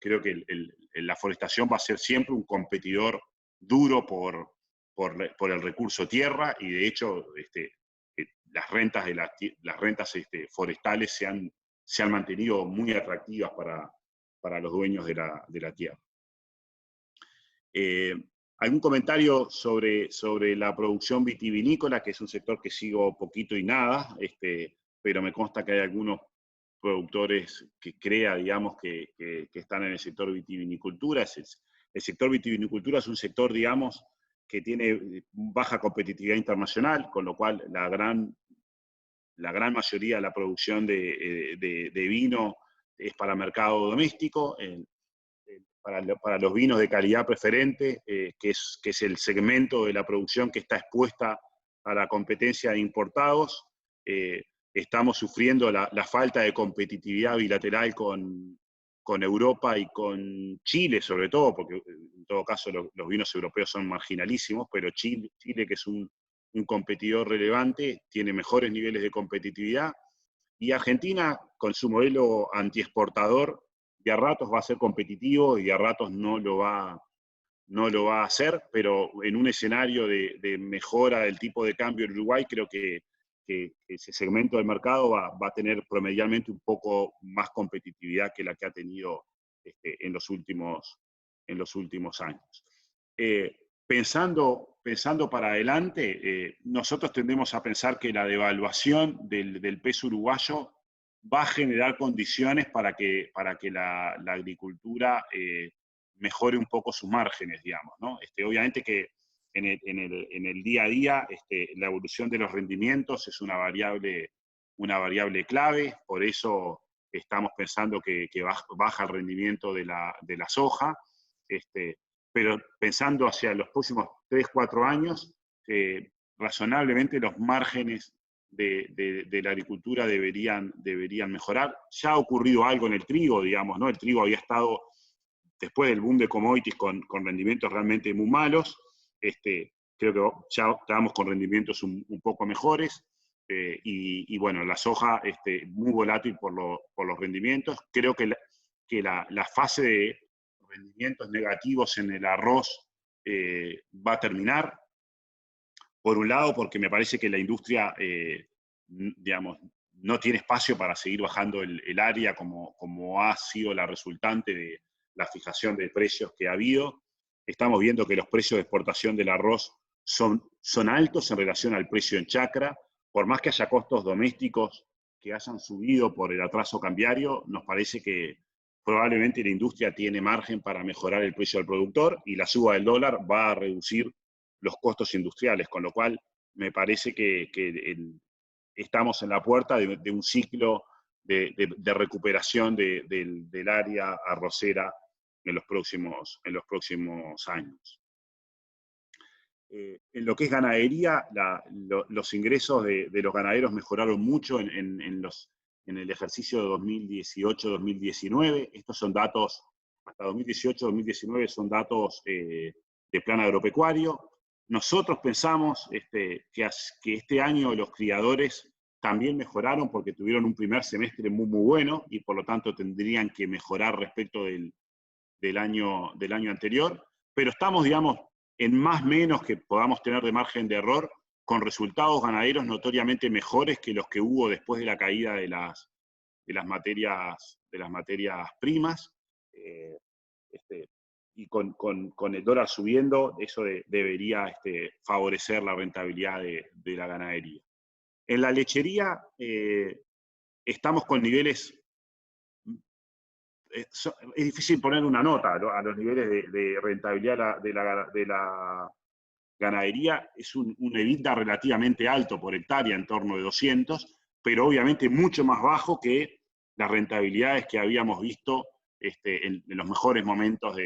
creo que la forestación va a ser siempre un competidor duro por el recurso tierra, y de hecho las rentas, forestales se han mantenido muy atractivas para los dueños de la tierra. ¿Algún comentario sobre la producción vitivinícola, que es un sector que sigo poquito y nada, pero me consta que hay algunos productores que digamos, que están en el sector vitivinicultura? El sector vitivinicultura es un sector, digamos, que tiene baja competitividad internacional, con lo cual la gran mayoría de la producción de vino es para mercado doméstico. Para los vinos de calidad preferente, que es el segmento de la producción que está expuesta a la competencia de importados, estamos sufriendo la falta de competitividad bilateral con Europa y con Chile, sobre todo, porque en todo caso los vinos europeos son marginalísimos, pero Chile, que es un competidor relevante, tiene mejores niveles de competitividad, y Argentina, con su modelo antiexportador, y a ratos va a ser competitivo y a ratos no lo va a hacer, pero en un escenario de mejora del tipo de cambio en Uruguay, creo que ese segmento del mercado va a tener promedialmente un poco más competitividad que la que ha tenido en los últimos años. Pensando para adelante, nosotros tendemos a pensar que la devaluación del peso uruguayo va a generar condiciones para que la agricultura mejore un poco sus márgenes, digamos, ¿no? Obviamente que en el día a día la evolución de los rendimientos es una variable clave, por eso estamos pensando que baja el rendimiento de la soja, pero pensando hacia los próximos 3-4 años, razonablemente los márgenes de la agricultura deberían mejorar. Ya ha ocurrido algo en el trigo, digamos, ¿no? El trigo había estado, después del boom de commodities, con rendimientos realmente muy malos. Creo que ya estábamos con rendimientos un poco mejores, y bueno, la soja muy volátil por los rendimientos. Creo que la fase de rendimientos negativos en el arroz va a terminar. Por un lado, porque me parece que la industria, digamos, no tiene espacio para seguir bajando el área como ha sido la resultante de la fijación de precios que ha habido. Estamos viendo que los precios de exportación del arroz son altos en relación al precio en chacra. Por más que haya costos domésticos que hayan subido por el atraso cambiario, nos parece que probablemente la industria tiene margen para mejorar el precio al productor, y la suba del dólar va a reducir los costos industriales, con lo cual me parece que estamos en la puerta de un ciclo de recuperación del área arrocera en los próximos años. En lo que es ganadería, los ingresos de los ganaderos mejoraron mucho en el ejercicio de 2018-2019. Estos son datos, hasta 2018-2019 son datos de plan agropecuario. Nosotros pensamos que este año los criadores también mejoraron porque tuvieron un primer semestre muy bueno, y por lo tanto tendrían que mejorar respecto del año anterior, pero estamos, digamos, en más o menos que podamos tener de margen de error, con resultados ganaderos notoriamente mejores que los que hubo después de la caída de las materias primas. Y con el dólar subiendo, eso debería favorecer la rentabilidad de la ganadería. En la lechería estamos con niveles, es difícil poner una nota a los niveles de rentabilidad de la ganadería. Es un EBITDA relativamente alto por hectárea, en torno de 200, pero obviamente mucho más bajo que las rentabilidades que habíamos visto en los mejores momentos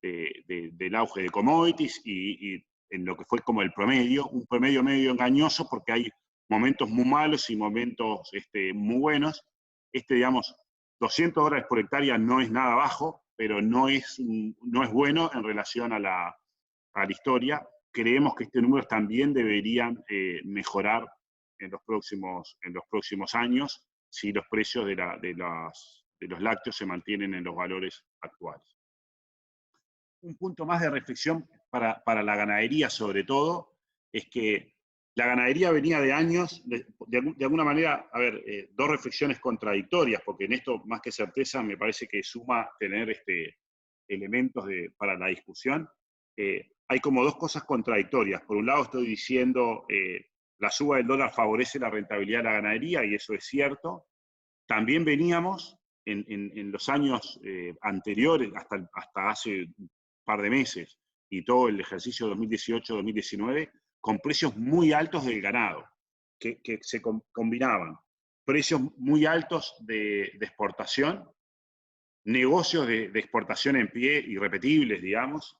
del auge de commodities, y en lo que fue como el promedio, un promedio medio engañoso porque hay momentos muy malos y momentos muy buenos. Digamos, $200 por hectárea no es nada bajo, pero no es bueno en relación a la historia. Creemos que este número también deberían mejorar en los próximos años si los precios de los lácteos se mantienen en los valores actuales. Un punto más de reflexión para la ganadería, sobre todo, es que la ganadería venía de años, de alguna manera, a ver, dos reflexiones contradictorias, porque en esto, más que certeza, me parece que suma tener elementos para la discusión. Hay como dos cosas contradictorias. Por un lado estoy diciendo, la suba del dólar favorece la rentabilidad de la ganadería, y eso es cierto. También veníamos en los años anteriores, hasta hace un par de meses, y todo el ejercicio 2018-2019, con precios muy altos del ganado, que se combinaban. Precios muy altos de exportación, negocios de exportación en pie, irrepetibles, digamos,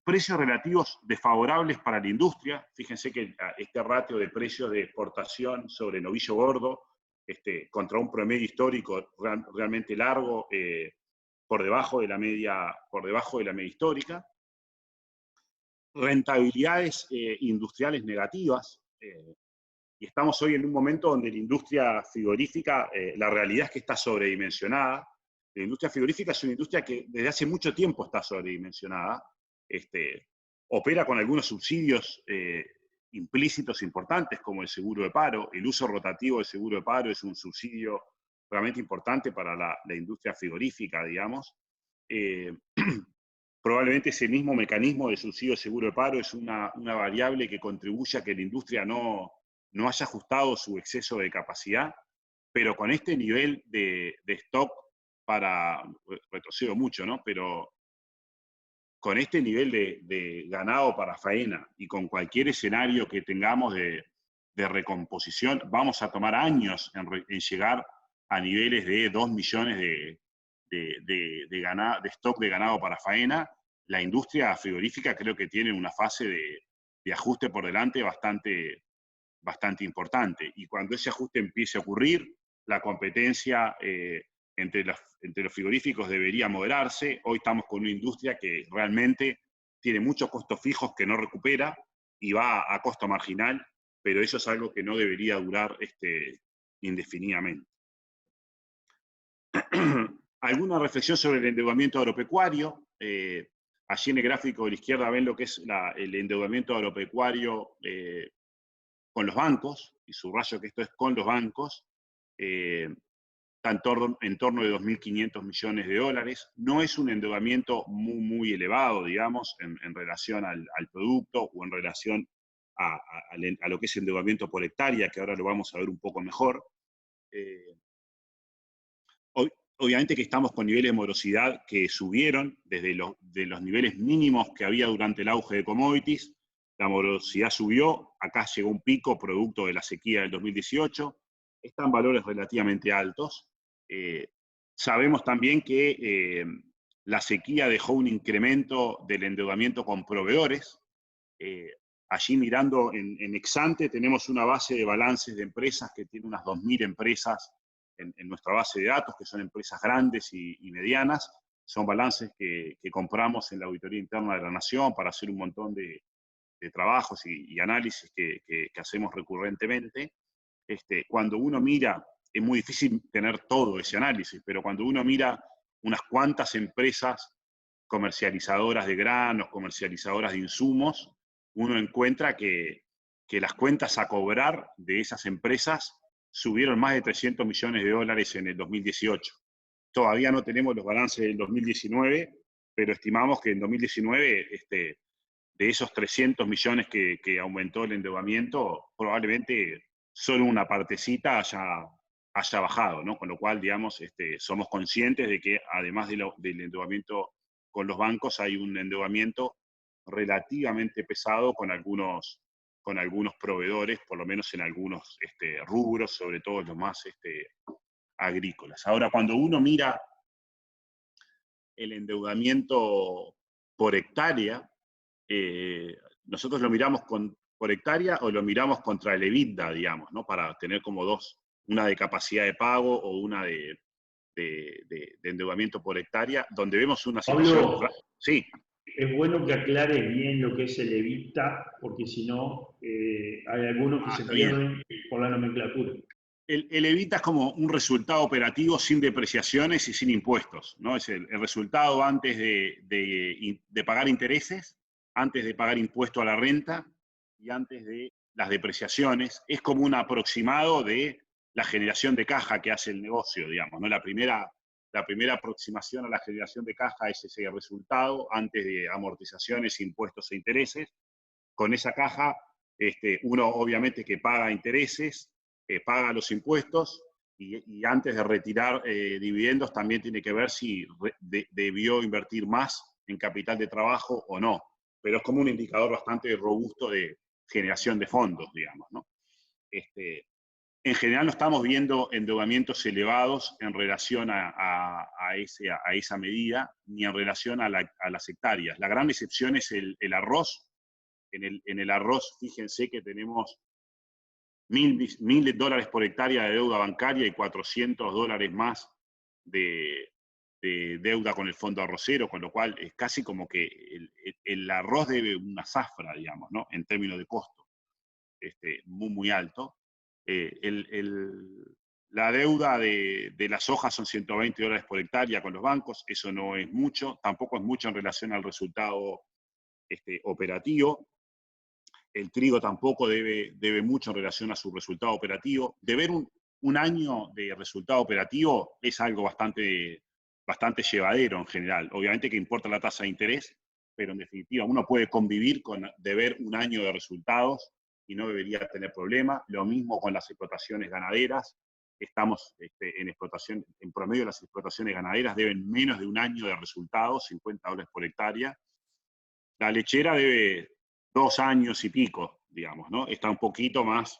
precios relativos desfavorables para la industria. Fíjense que este ratio de precios de exportación sobre novillo gordo, contra un promedio histórico realmente largo, por debajo de la media histórica. Rentabilidades industriales negativas, y estamos hoy en un momento donde la industria frigorífica, la realidad es que está sobredimensionada. La industria frigorífica es una industria que desde hace mucho tiempo está sobredimensionada. Opera con algunos subsidios implícitos importantes, como el seguro de paro. El uso rotativo del seguro de paro es un subsidio realmente importante para la industria frigorífica, digamos. Probablemente ese mismo mecanismo de subsidio de seguro de paro es una variable que contribuye a que la industria no haya ajustado su exceso de capacidad, pero con este nivel de stock retrocedo mucho, ¿no? Pero con este nivel de ganado para faena y con cualquier escenario que tengamos de recomposición, vamos a tomar años en llegar a niveles de 2 millones de stock de ganado para faena. La industria frigorífica creo que tiene una fase de ajuste por delante bastante importante. Y cuando ese ajuste empiece a ocurrir, la competencia entre los frigoríficos debería moderarse. Hoy estamos con una industria que realmente tiene muchos costos fijos que no recupera y va a costo marginal, pero eso es algo que no debería durar indefinidamente. ¿Alguna reflexión sobre el endeudamiento agropecuario? Allí en el gráfico de la izquierda ven lo que es el endeudamiento agropecuario con los bancos, y subrayo que esto es con los bancos. Está en torno de 2.500 millones de dólares. No es un endeudamiento muy elevado, digamos, en relación al producto o en relación a lo que es endeudamiento por hectárea, que ahora lo vamos a ver un poco mejor. Obviamente que estamos con niveles de morosidad que subieron desde los niveles mínimos que había durante el auge de commodities. La morosidad subió, acá llegó un pico producto de la sequía del 2018, están valores relativamente altos. Sabemos también que la sequía dejó un incremento del endeudamiento con proveedores. Allí mirando en ex-ante tenemos una base de balances de empresas que tiene unas 2.000 empresas en nuestra base de datos, que son empresas grandes y medianas. Son balances que compramos en la Auditoría Interna de la Nación para hacer un montón de trabajos y análisis que hacemos recurrentemente. Cuando uno mira, es muy difícil tener todo ese análisis, pero cuando uno mira unas cuantas empresas comercializadoras de granos, comercializadoras de insumos, uno encuentra que las cuentas a cobrar de esas empresas subieron más de 300 millones de dólares en el 2018. Todavía no tenemos los balances del 2019, pero estimamos que en 2019, de esos 300 millones que aumentó el endeudamiento, probablemente solo una partecita haya bajado, ¿no? Con lo cual, digamos, somos conscientes de que además del endeudamiento con los bancos, hay un endeudamiento relativamente pesado con algunos proveedores, por lo menos en algunos rubros, sobre todo los más agrícolas. Ahora, cuando uno mira el endeudamiento por hectárea, nosotros lo miramos por hectárea o lo miramos contra el EBITDA, digamos, ¿no? Para tener como dos, una de capacidad de pago o una de endeudamiento por hectárea, donde vemos una situación... Pablo, Sí. es bueno que aclare bien lo que es el EBITDA, porque si no, hay algunos que se Está bien. pierden por la nomenclatura. El EBITDA es como un resultado operativo sin depreciaciones y sin impuestos, ¿no? Es el resultado antes de pagar intereses, antes de pagar impuesto a la renta y antes de las depreciaciones. Es como un aproximado de la generación de caja que hace el negocio, digamos, ¿no? La primera aproximación a la generación de caja es ese resultado antes de amortizaciones, impuestos e intereses. Con esa caja, uno obviamente que paga intereses, paga los impuestos y antes de retirar dividendos también tiene que ver si debió invertir más en capital de trabajo o no. Pero es como un indicador bastante robusto de generación de fondos, digamos, ¿no? En general no estamos viendo endeudamientos elevados en relación a esa medida, ni en relación a las hectáreas. La gran excepción es el arroz. En el arroz, fíjense que tenemos $1.000 por hectárea de deuda bancaria y $400 más de deuda con el fondo arrocero, con lo cual es casi como que el arroz debe una zafra, digamos, ¿no? En términos de costo, muy, muy alto. La deuda de la soja son $120 por hectárea con los bancos, eso no es mucho, tampoco es mucho en relación al resultado operativo. El trigo tampoco debe mucho en relación a su resultado operativo. De ver un año de resultado operativo es algo bastante llevadero en general. Obviamente que importa la tasa de interés, pero en definitiva uno puede convivir con deber un año de resultados y no debería tener problema. Lo mismo con las explotaciones ganaderas. Estamos en explotación, en promedio las explotaciones ganaderas deben menos de un año de resultados, $50 por hectárea. La lechera debe 2 años y pico, digamos, ¿no? Está un poquito más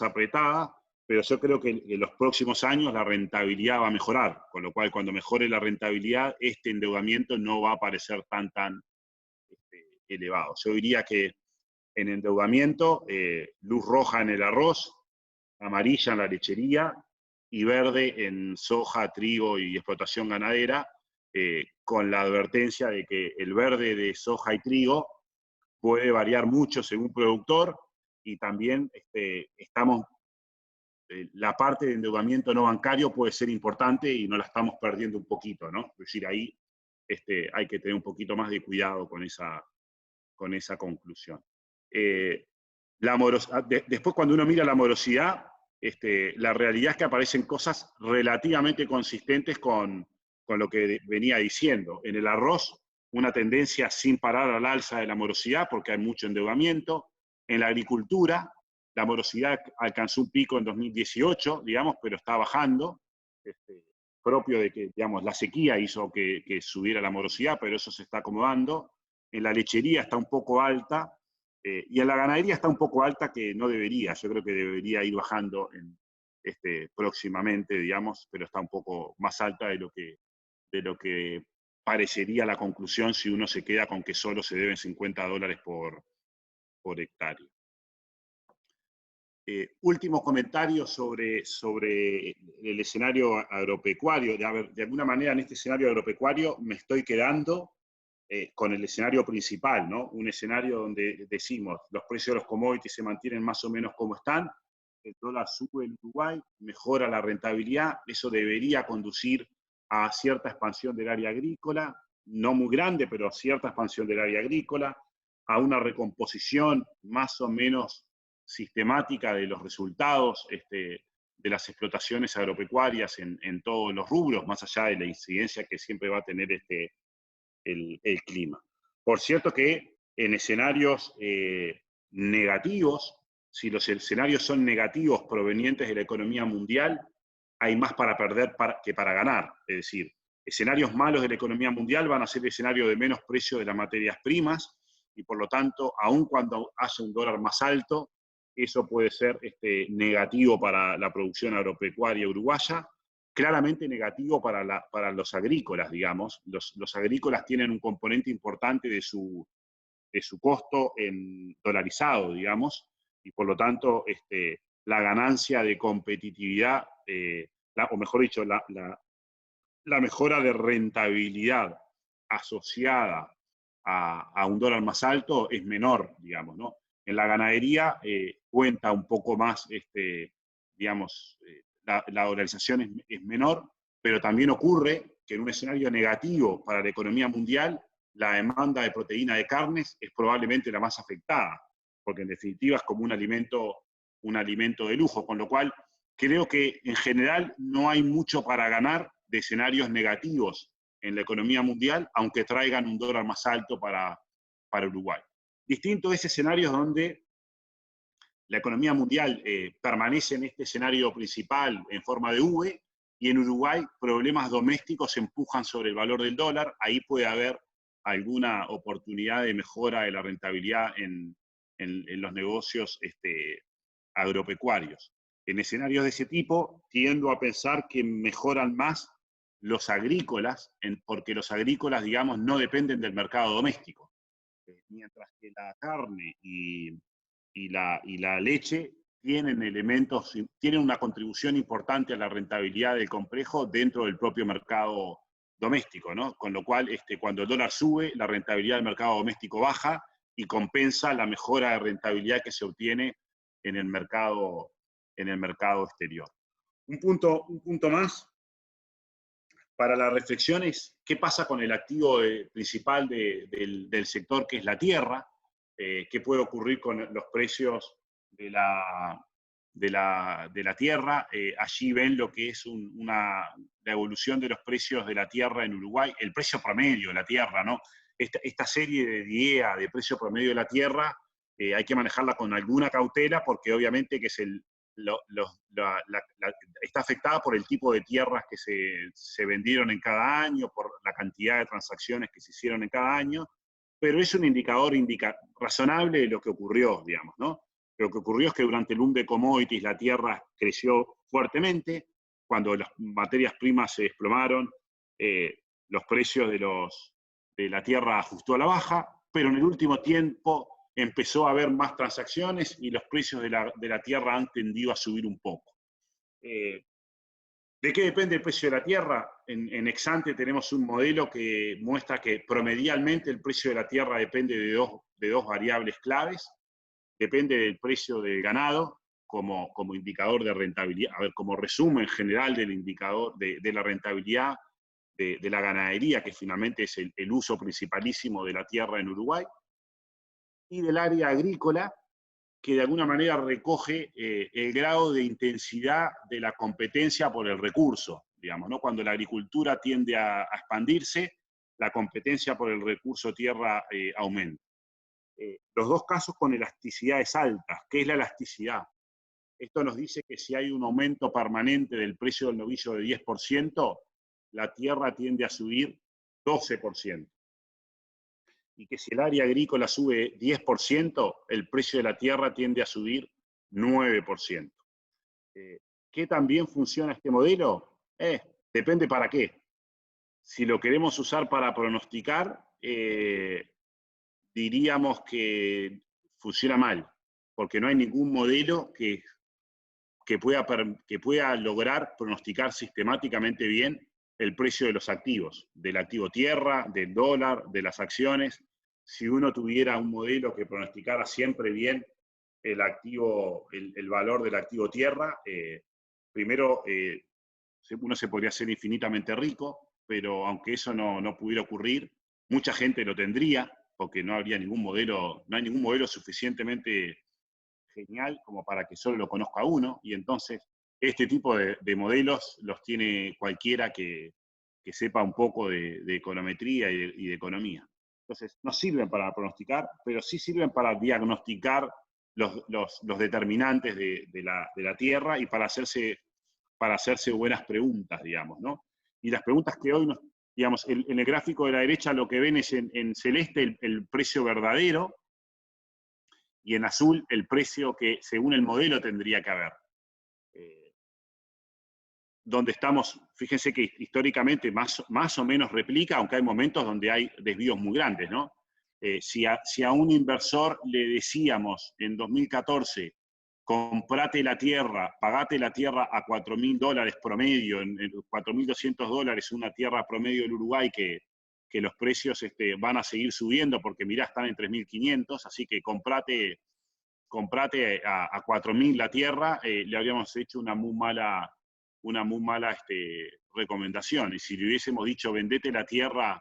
apretada, pero yo creo que en los próximos años la rentabilidad va a mejorar, con lo cual cuando mejore la rentabilidad, este endeudamiento no va a parecer tan elevado. Yo diría que en endeudamiento, luz roja en el arroz, amarilla en la lechería y verde en soja, trigo y explotación ganadera, con la advertencia de que el verde de soja y trigo puede variar mucho según productor y también la parte de endeudamiento no bancario puede ser importante y nos la estamos perdiendo un poquito, ¿no? Es decir, ahí hay que tener un poquito más de cuidado con esa conclusión. Después, cuando uno mira la morosidad, la realidad es que aparecen cosas relativamente consistentes con lo que venía diciendo. En el arroz, una tendencia sin parar al alza de la morosidad porque hay mucho endeudamiento. En la agricultura, la morosidad alcanzó un pico en 2018, digamos, pero está bajando, propio de que, digamos, la sequía hizo que subiera la morosidad, pero eso se está acomodando. En la lechería está un poco alta, y en la ganadería está un poco alta que no debería, yo creo que debería ir bajando próximamente, digamos, pero está un poco más alta de lo que parecería la conclusión si uno se queda con que solo se deben $50 por hectárea. Último comentario sobre el escenario agropecuario. De alguna manera en este escenario agropecuario me estoy quedando con el escenario principal, ¿no? Un escenario donde decimos los precios de los commodities se mantienen más o menos como están, el dólar sube en Uruguay, mejora la rentabilidad, eso debería conducir a cierta expansión del área agrícola, no muy grande, pero cierta expansión del área agrícola, a una recomposición más o menos sistemática de los resultados de las explotaciones agropecuarias en todos los rubros, más allá de la incidencia que siempre va a tener el clima. Por cierto que en escenarios negativos, si los escenarios son negativos provenientes de la economía mundial, hay más para perder que para ganar. Es decir, escenarios malos de la economía mundial van a ser escenarios de menos precio de las materias primas y por lo tanto, aun cuando haya un dólar más alto, eso puede ser negativo para la producción agropecuaria uruguaya. claramente negativo para los agrícolas, digamos. Los agrícolas tienen un componente importante de su costo en dolarizado, digamos, y por lo tanto la ganancia de competitividad, o mejor dicho, la mejora de rentabilidad asociada a un dólar más alto es menor, digamos, ¿no? En la ganadería cuenta un poco más, digamos, la dolarización es menor, pero también ocurre que en un escenario negativo para la economía mundial, la demanda de proteína de carnes es probablemente la más afectada, porque en definitiva es como un alimento de lujo, con lo cual creo que en general no hay mucho para ganar de escenarios negativos en la economía mundial, aunque traigan un dólar más alto para Uruguay. Distinto es escenarios donde la economía mundial permanece en este escenario principal en forma de V, y en Uruguay problemas domésticos se empujan sobre el valor del dólar. Ahí puede haber alguna oportunidad de mejora de la rentabilidad en los negocios agropecuarios. En escenarios de ese tipo, tiendo a pensar que mejoran más los agrícolas, porque los agrícolas, digamos, no dependen del mercado doméstico. Mientras que la carne y la leche tienen una contribución importante a la rentabilidad del complejo dentro del propio mercado doméstico, ¿no? Con lo cual, cuando el dólar sube, la rentabilidad del mercado doméstico baja y compensa la mejora de rentabilidad que se obtiene en el mercado exterior. Un punto más para la reflexión es qué pasa con el activo principal del sector, que es la tierra. Qué puede ocurrir con los precios de la tierra. Allí ven lo que es la evolución de los precios de la tierra en Uruguay, el precio promedio de la tierra, ¿no? Esta serie de DIEA, de precio promedio de la tierra, hay que manejarla con alguna cautela, porque obviamente que es está afectada por el tipo de tierras que se vendieron en cada año, por la cantidad de transacciones que se hicieron en cada año, pero es un indicador razonable de lo que ocurrió, digamos, ¿no? Lo que ocurrió es que durante el boom de commodities la tierra creció fuertemente. Cuando las materias primas se desplomaron, los precios de la tierra ajustó a la baja, pero en el último tiempo empezó a haber más transacciones y los precios de la tierra han tendido a subir un poco. ¿De qué depende el precio de la tierra? En Exante tenemos un modelo que muestra que promedialmente el precio de la tierra depende de dos variables claves. Depende del precio del ganado como indicador de rentabilidad, como resumen general del indicador de la rentabilidad de la ganadería, que finalmente es el uso principalísimo de la tierra en Uruguay, y del área agrícola, que de alguna manera recoge el grado de intensidad de la competencia por el recurso, digamos, ¿no? Cuando la agricultura tiende a expandirse, la competencia por el recurso tierra aumenta. Los dos casos con elasticidades altas. ¿Qué es la elasticidad? Esto nos dice que si hay un aumento permanente del precio del novillo de 10%, la tierra tiende a subir 12%. Y que si el área agrícola sube 10%, el precio de la tierra tiende a subir 9%. ¿Qué también funciona este modelo? Depende para qué. Si lo queremos usar para pronosticar, diríamos que funciona mal, porque no hay ningún modelo que pueda lograr pronosticar sistemáticamente bien el precio de los activos, del activo tierra, del dólar, de las acciones. Si uno tuviera un modelo que pronosticara siempre bien el valor del activo tierra, primero uno se podría hacer infinitamente rico, pero aunque eso no pudiera ocurrir, mucha gente lo tendría, porque no hay ningún modelo suficientemente genial como para que solo lo conozca uno, y entonces este tipo de modelos los tiene cualquiera que sepa un poco de econometría y de economía. Entonces, no sirven para pronosticar, pero sí sirven para diagnosticar los determinantes de la tierra y para hacerse buenas preguntas, digamos, ¿no? Y las preguntas que hoy digamos, en el gráfico de la derecha lo que ven es en celeste el precio verdadero, y en azul el precio que según el modelo tendría que haber. donde estamos, fíjense que históricamente más o menos replica, aunque hay momentos donde hay desvíos muy grandes, ¿no? Si a un inversor le decíamos en 2014, comprate la tierra, pagate la tierra a $4.000 promedio, en $4.200 una tierra promedio del Uruguay, que los precios van a seguir subiendo porque mirá, están en 3.500, así que comprate a 4.000 la tierra, le habríamos hecho una muy mala recomendación. Y si le hubiésemos dicho vendete la tierra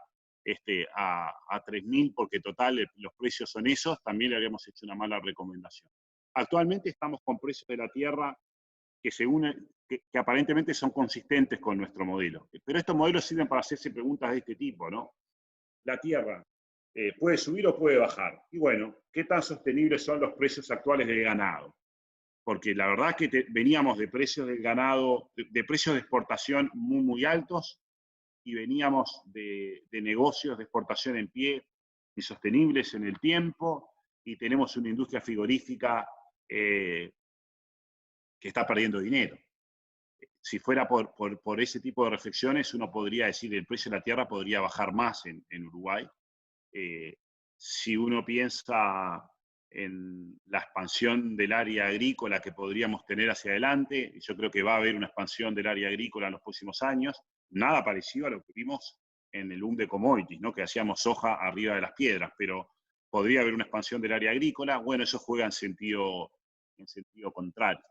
a 3.000 porque total los precios son esos, también le habríamos hecho una mala recomendación. Actualmente estamos con precios de la tierra que aparentemente son consistentes con nuestro modelo. Pero estos modelos sirven para hacerse preguntas de este tipo, ¿no? La tierra puede subir o puede bajar. Y bueno, ¿qué tan sostenibles son los precios actuales del ganado? Porque la verdad es que veníamos de precios del ganado, de precios de exportación muy, muy altos, y veníamos de negocios de exportación en pie insostenibles en el tiempo, y tenemos una industria frigorífica que está perdiendo dinero. Si fuera por ese tipo de reflexiones, uno podría decir que el precio de la tierra podría bajar más en Uruguay. Si uno piensa en la expansión del área agrícola que podríamos tener hacia adelante, yo creo que va a haber una expansión del área agrícola en los próximos años, nada parecido a lo que vimos en el boom de commodities, ¿no? Que hacíamos soja arriba de las piedras, pero podría haber una expansión del área agrícola. Bueno, eso juega en sentido contrario.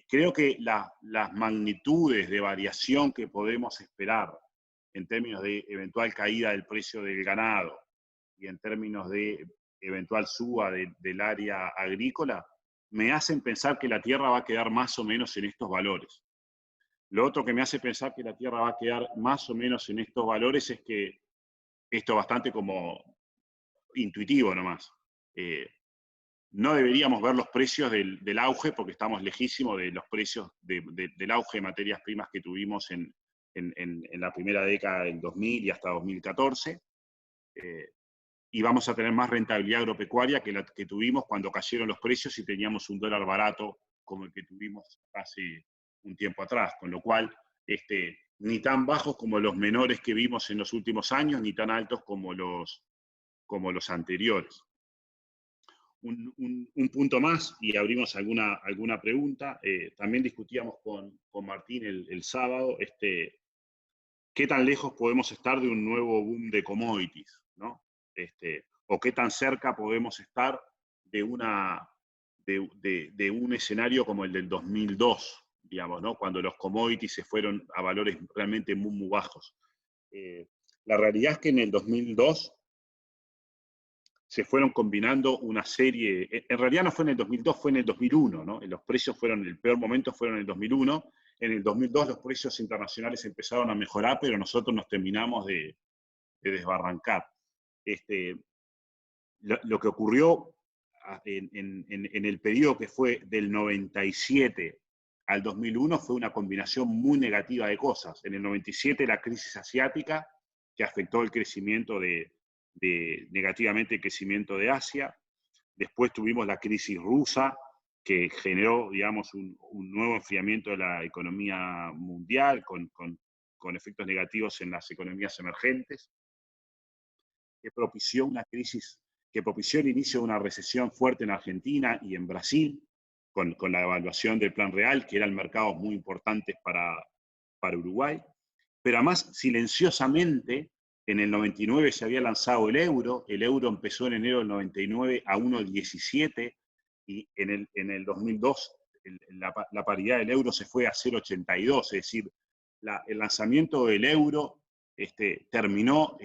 Creo que las magnitudes de variación que podemos esperar en términos de eventual caída del precio del ganado y en términos de eventual suba del área agrícola, me hacen pensar que la tierra va a quedar más o menos en estos valores. Lo otro que me hace pensar que la tierra va a quedar más o menos en estos valores es que esto es bastante como intuitivo nomás. No deberíamos ver los precios del auge porque estamos lejísimos de los precios del auge de materias primas que tuvimos en la primera década del 2000 y hasta 2014. Y vamos a tener más rentabilidad agropecuaria que la que tuvimos cuando cayeron los precios y teníamos un dólar barato como el que tuvimos hace un tiempo atrás, con lo cual ni tan bajos como los menores que vimos en los últimos años, ni tan altos como los anteriores. Un punto más, y abrimos alguna pregunta, también discutíamos con Martín el sábado, qué tan lejos podemos estar de un nuevo boom de commodities, ¿no? O qué tan cerca podemos estar de un escenario como el del 2002, digamos, ¿no? Cuando los commodities se fueron a valores realmente muy, muy bajos. La realidad es que en el 2002 se fueron combinando una serie, en realidad no fue en el 2002, fue en el 2001, ¿no? Los precios fueron, el peor momento fueron en el 2001, en el 2002 los precios internacionales empezaron a mejorar, pero nosotros nos terminamos de desbarrancar. Lo que ocurrió en el periodo que fue del 97 al 2001 fue una combinación muy negativa de cosas. En el 97 la crisis asiática, que afectó el crecimiento negativamente el crecimiento de Asia. Después tuvimos la crisis rusa, que generó, digamos, un nuevo enfriamiento de la economía mundial, con efectos negativos en las economías emergentes, que propició una crisis, que propició el inicio de una recesión fuerte en Argentina y en Brasil, con la evaluación del Plan Real, que eran mercados muy importantes para Uruguay. Pero además, silenciosamente, en el 99 se había lanzado el euro empezó en enero del 99 a 1,17, y en el 2002 la paridad del euro se fue a 0,82, es decir, el lanzamiento del euro terminó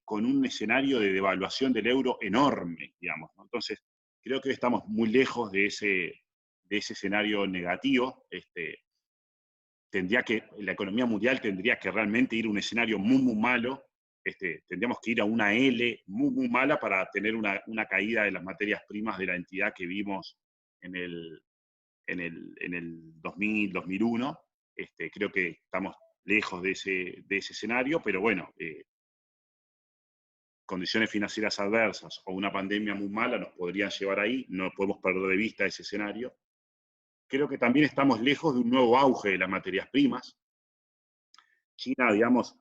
con un escenario de devaluación del euro enorme, digamos, ¿no? Entonces, creo que estamos muy lejos de ese escenario negativo. La economía mundial tendría que realmente ir a un escenario muy, muy malo. Tendríamos que ir a una L muy, muy mala para tener una caída de las materias primas de la entidad que vimos en el 2000, 2001. Creo que estamos lejos de ese escenario, pero bueno, condiciones financieras adversas o una pandemia muy mala nos podrían llevar ahí, no podemos perder de vista ese escenario. Creo que también estamos lejos de un nuevo auge de las materias primas. China, digamos,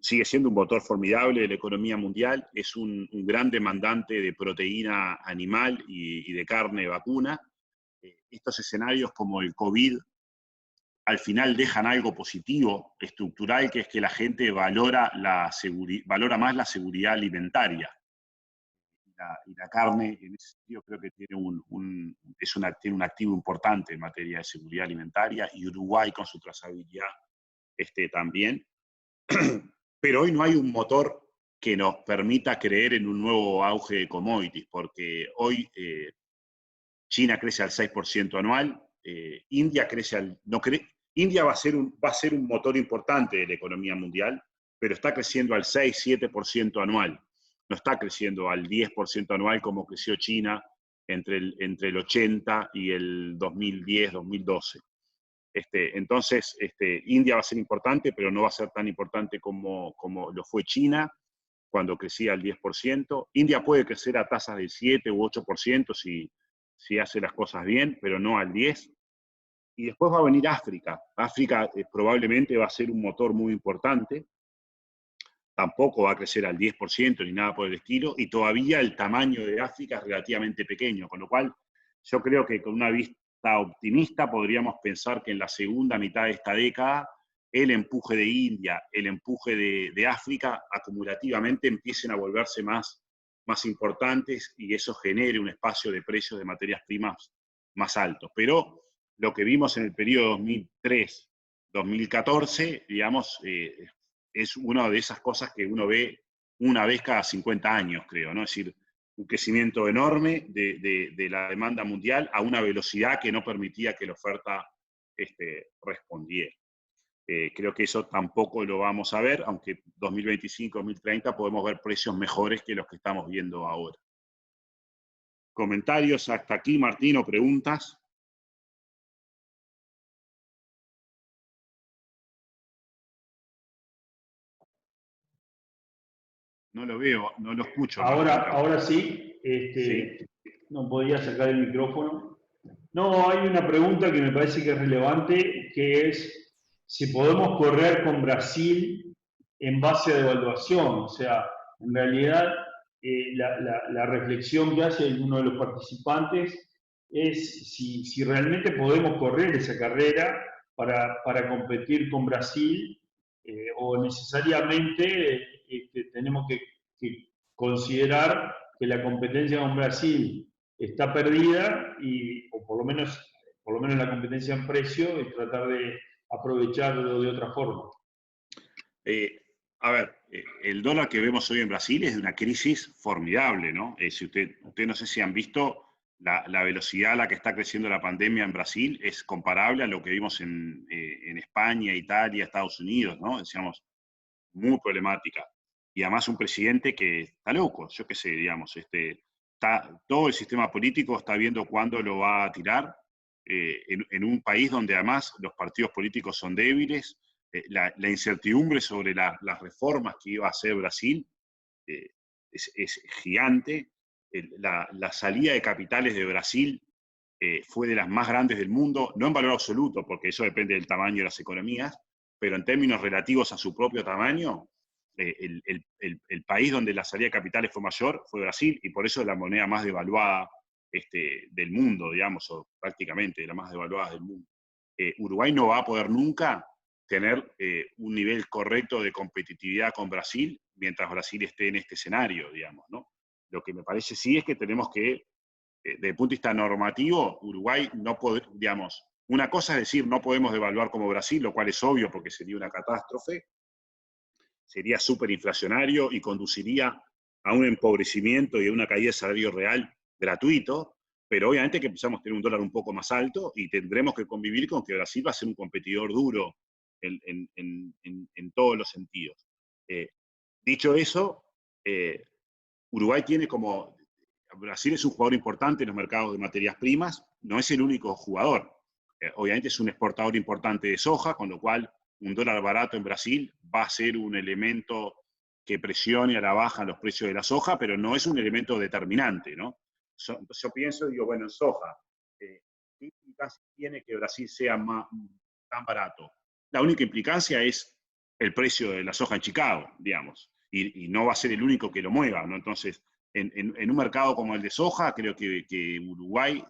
sigue siendo un motor formidable de la economía mundial, es un gran demandante de proteína animal y de carne vacuna. Estos escenarios como el COVID al final dejan algo positivo, estructural, que es que la gente valora más la seguridad alimentaria. Y la carne, en ese sentido, creo que tiene tiene un activo importante en materia de seguridad alimentaria, y Uruguay con su trazabilidad también. Pero hoy no hay un motor que nos permita creer en un nuevo auge de commodities, porque hoy China crece al 6% anual, India crece al... India va a ser un motor importante de la economía mundial, pero está creciendo al 6-7% anual. No está creciendo al 10% anual como creció China entre el 80 y el 2010-2012. Entonces, India va a ser importante, pero no va a ser tan importante como lo fue China cuando crecía al 10%. India puede crecer a tasas del 7 u 8% si hace las cosas bien, pero no al 10%. Y después va a venir África. África probablemente va a ser un motor muy importante. Tampoco va a crecer al 10% ni nada por el estilo, y todavía el tamaño de África es relativamente pequeño, con lo cual yo creo que con una vista optimista podríamos pensar que en la segunda mitad de esta década el empuje de India, el empuje de África acumulativamente empiecen a volverse más importantes, y eso genere un espacio de precios de materias primas más altos. Pero lo que vimos en el periodo 2003-2014, digamos, es una de esas cosas que uno ve una vez cada 50 años, creo, ¿no? Es decir, un crecimiento enorme de la demanda mundial a una velocidad que no permitía que la oferta respondiera. Creo que eso tampoco lo vamos a ver, aunque 2025-2030 podemos ver precios mejores que los que estamos viendo ahora. ¿Comentarios hasta aquí, Martín, o preguntas? No lo veo, no lo escucho. Ahora sí, Sí. no podía sacar el micrófono. No, hay una pregunta que me parece que es relevante, que es si podemos correr con Brasil en base a devaluación. O sea, en realidad la reflexión que hace uno de los participantes es si realmente podemos correr esa carrera para competir con Brasil, o necesariamente tenemos que considerar que la competencia con Brasil está perdida, o por lo menos la competencia en precio, y tratar de aprovecharlo de otra forma. A ver, el dólar que vemos hoy en Brasil es de una crisis formidable, ¿no? Si usted no sé si han visto la velocidad a la que está creciendo la pandemia en Brasil, es comparable a lo que vimos en España, Italia, Estados Unidos, ¿no? Decíamos, muy problemática. Y además un presidente que está loco, yo qué sé, digamos, todo el sistema político está viendo cuándo lo va a tirar, en un país donde además los partidos políticos son débiles. La incertidumbre sobre las reformas que iba a hacer Brasil es gigante. La salida de capitales de Brasil fue de las más grandes del mundo, no en valor absoluto, porque eso depende del tamaño de las economías, pero en términos relativos a su propio tamaño, el país donde la salida de capitales fue mayor fue Brasil, y por eso es la moneda más devaluada del mundo, digamos, o prácticamente la más devaluada del mundo. Uruguay no va a poder nunca tener un nivel correcto de competitividad con Brasil mientras Brasil esté en este escenario, digamos, ¿no? Lo que me parece sí es que tenemos que, desde el punto de vista normativo, Uruguay no puede, digamos, una cosa es decir, no podemos devaluar como Brasil, lo cual es obvio porque sería una catástrofe, sería súper inflacionario y conduciría a un empobrecimiento y a una caída de salario real gratuito, pero obviamente que empezamos a tener un dólar un poco más alto y tendremos que convivir con que Brasil va a ser un competidor duro en todos los sentidos. Dicho eso, Uruguay tiene como... Brasil es un jugador importante en los mercados de materias primas, no es el único jugador. Obviamente es un exportador importante de soja, con lo cual un dólar barato en Brasil va a ser un elemento que presione a la baja los precios de la soja, pero no es un elemento determinante, ¿no? Yo pienso, digo, bueno, en soja, ¿qué implicancia tiene que Brasil sea tan barato? La única implicancia es el precio de la soja en Chicago, digamos, y no va a ser el único que lo mueva, ¿no? Entonces, en un mercado como el de soja, creo que Uruguay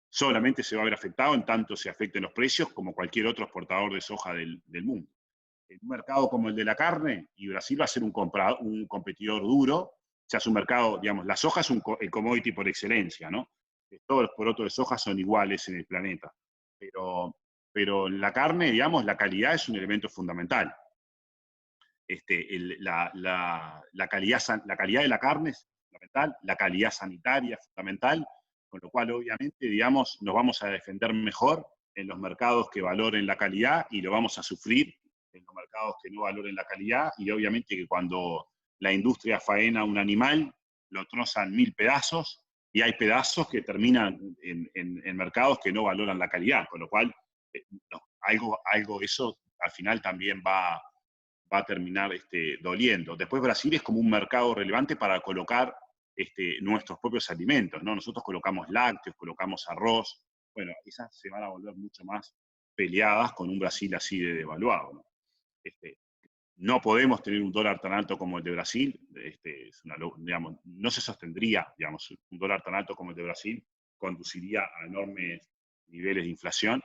solamente se va a ver afectado en tanto se afecten los precios como cualquier otro exportador de soja del mundo. En un mercado como el de la carne, y Brasil va a ser un competidor duro, ya es un mercado, digamos, la soja es el commodity por excelencia, ¿no? Todos los porotos de soja son iguales en el planeta, pero en la carne, digamos, la calidad es un elemento fundamental. La calidad de la carne es fundamental, la calidad sanitaria es fundamental, con lo cual obviamente, digamos, nos vamos a defender mejor en los mercados que valoren la calidad y lo vamos a sufrir en los mercados que no valoren la calidad, y obviamente que cuando la industria faena un animal, lo trozan 1000 pedazos, y hay pedazos que terminan en mercados que no valoran la calidad, con lo cual algo eso al final también va a terminar doliendo. Después Brasil es como un mercado relevante para colocar nuestros propios alimentos, ¿no? Nosotros colocamos lácteos, colocamos arroz, bueno, esas se van a volver mucho más peleadas con un Brasil así de devaluado, ¿no? No podemos tener un dólar tan alto como el de Brasil, digamos, no se sostendría, digamos, un dólar tan alto como el de Brasil conduciría a enormes niveles de inflación.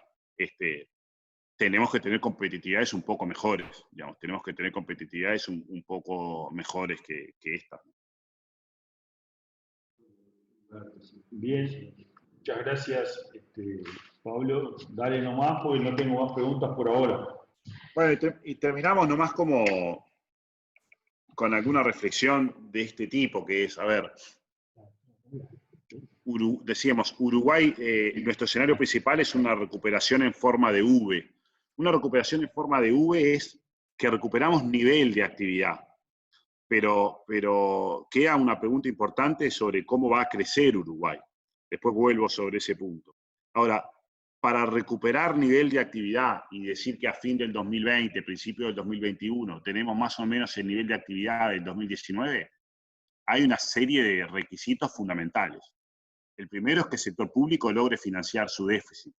Tenemos que tener competitividades un poco mejores, digamos, tenemos que tener competitividades un poco mejores que esta. Bien, muchas gracias, Pablo. Dale nomás, porque no tengo más preguntas por ahora. Bueno, y terminamos nomás como con alguna reflexión de este tipo, que es, a ver, decíamos, Uruguay, nuestro escenario principal es una recuperación en forma de V. Una recuperación en forma de V es que recuperamos nivel de actividad, pero queda una pregunta importante sobre cómo va a crecer Uruguay. Después vuelvo sobre ese punto. Ahora, para recuperar nivel de actividad y decir que a fin del 2020, principio del 2021, tenemos más o menos el nivel de actividad del 2019, hay una serie de requisitos fundamentales. El primero es que el sector público logre financiar su déficit.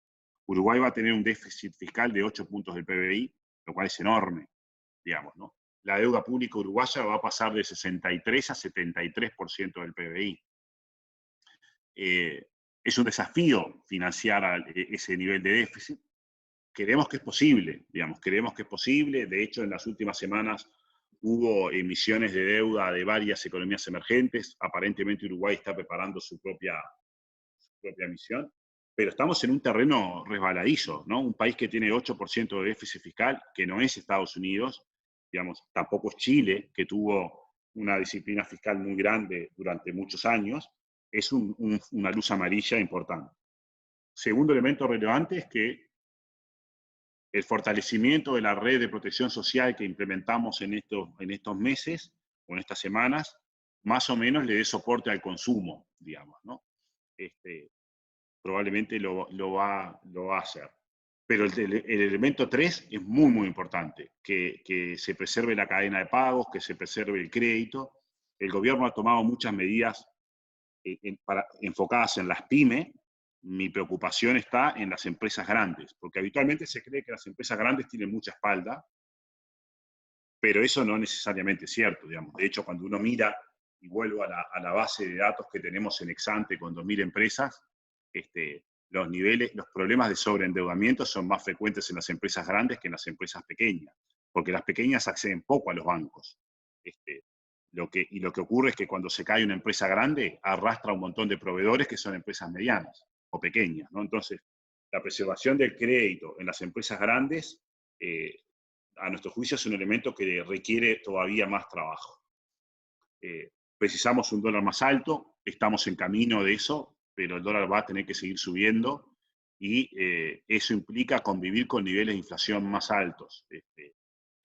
Uruguay va a tener un déficit fiscal de 8 puntos del PBI, lo cual es enorme, digamos, ¿no? La deuda pública uruguaya va a pasar de 63 a 73% del PBI. Es un desafío financiar ese nivel de déficit. Creemos que es posible, digamos, creemos que es posible. De hecho, en las últimas semanas hubo emisiones de deuda de varias economías emergentes. Aparentemente Uruguay está preparando su propia emisión, pero estamos en un terreno resbaladizo, ¿no? Un país que tiene 8% de déficit fiscal, que no es Estados Unidos, digamos, tampoco es Chile, que tuvo una disciplina fiscal muy grande durante muchos años, es una luz amarilla importante. Segundo elemento relevante es que el fortalecimiento de la red de protección social que implementamos en estos meses o en estas semanas, más o menos le dé soporte al consumo, digamos, ¿no? Probablemente lo va a hacer. Pero el elemento 3 es muy, muy importante, que se preserve la cadena de pagos, que se preserve el crédito. El gobierno ha tomado muchas medidas enfocadas en las pymes. Mi preocupación está en las empresas grandes, porque habitualmente se cree que las empresas grandes tienen mucha espalda, pero eso no necesariamente es cierto, digamos. De hecho, cuando uno mira, y vuelvo a la base de datos que tenemos en Exante con 2.000 empresas, los problemas de sobreendeudamiento son más frecuentes en las empresas grandes que en las empresas pequeñas, porque las pequeñas acceden poco a los bancos. Lo que ocurre es que cuando se cae una empresa grande, arrastra un montón de proveedores que son empresas medianas o pequeñas, ¿no? Entonces, la preservación del crédito en las empresas grandes, a nuestro juicio, es un elemento que requiere todavía más trabajo. Precisamos un dólar más alto, estamos en camino de eso, pero el dólar va a tener que seguir subiendo, y eso implica convivir con niveles de inflación más altos.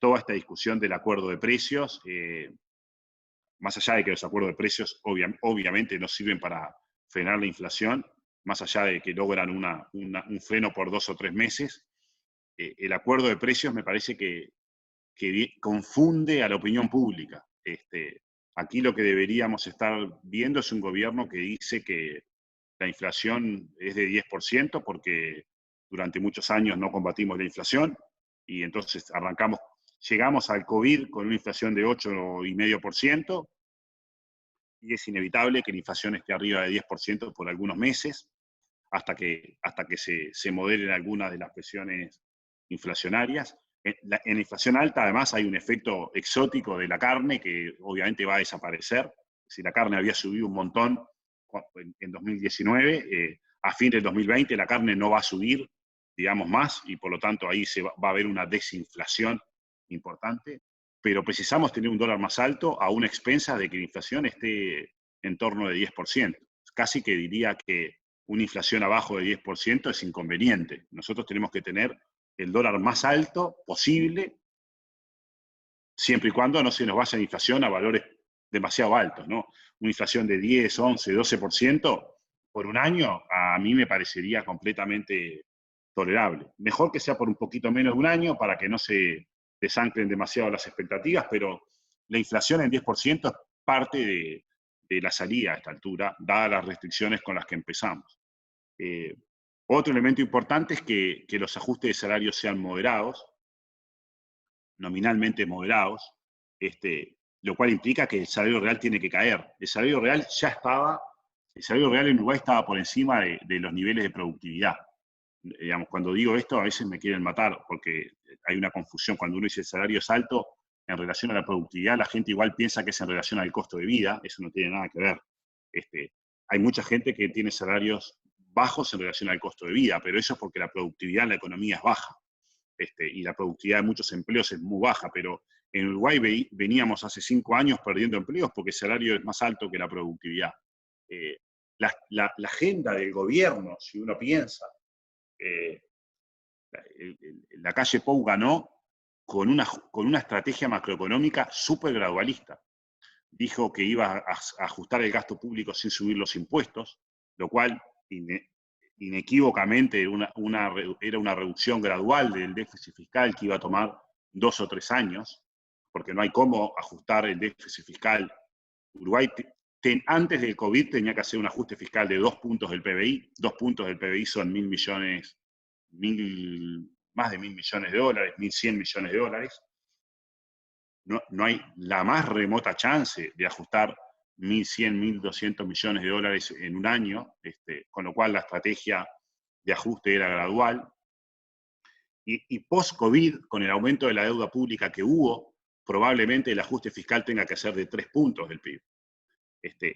Toda esta discusión del acuerdo de precios, más allá de que los acuerdos de precios obviamente no sirven para frenar la inflación, más allá de que logran un freno por 2 o 3 meses, el acuerdo de precios me parece que confunde a la opinión pública. Aquí lo que deberíamos estar viendo es un gobierno que dice que la inflación es de 10% porque durante muchos años no combatimos la inflación, Y entonces llegamos al COVID con una inflación de 8,5%, y es inevitable que la inflación esté arriba de 10% por algunos meses, hasta que se moderen algunas de las presiones inflacionarias. En la inflación alta, además, hay un efecto exótico de la carne que obviamente va a desaparecer. Si la carne había subido un montón en 2019, a fin del 2020 la carne no va a subir, digamos, más, y por lo tanto ahí va a haber una desinflación importante. Pero precisamos tener un dólar más alto a una expensa de que la inflación esté en torno de 10%. Casi que diría que una inflación abajo de 10% es inconveniente. Nosotros tenemos que tener el dólar más alto posible, siempre y cuando no se nos vaya la inflación a valores demasiado altos, ¿no? Una inflación de 10, 11, 12% por un año, a mí me parecería completamente tolerable. Mejor que sea por un poquito menos de un año para que no se desanclen demasiado las expectativas, pero la inflación en 10% es parte de la salida a esta altura, dadas las restricciones con las que empezamos. Otro elemento importante es que los ajustes de salarios sean moderados, nominalmente moderados, lo cual implica que el salario real tiene que caer. El salario real en Uruguay estaba por encima de los niveles de productividad. Digamos, cuando digo esto, a veces me quieren matar, porque hay una confusión. Cuando uno dice el salario es alto en relación a la productividad, la gente igual piensa que es en relación al costo de vida. Eso no tiene nada que ver. Hay mucha gente que tiene salarios bajos en relación al costo de vida, pero eso es porque la productividad en la economía es baja. Y la productividad de muchos empleos es muy baja, pero en Uruguay veníamos hace 5 años perdiendo empleos porque el salario es más alto que la productividad. La agenda del gobierno, si uno piensa, la calle Pou ganó con una estrategia macroeconómica súper gradualista. Dijo que iba a ajustar el gasto público sin subir los impuestos, lo cual inequívocamente era una reducción gradual del déficit fiscal que iba a tomar 2 o 3 años, porque no hay cómo ajustar el déficit fiscal. Uruguay antes del COVID tenía que hacer un ajuste fiscal de 2 puntos del PBI. 2 puntos del PBI son más de 1.000 millones de dólares, 1.100 millones de dólares. No hay la más remota chance de ajustar 1.100, 1.200 millones de dólares en un año, con lo cual la estrategia de ajuste era gradual. Y post-COVID, con el aumento de la deuda pública que hubo, probablemente el ajuste fiscal tenga que ser de 3 puntos del PIB.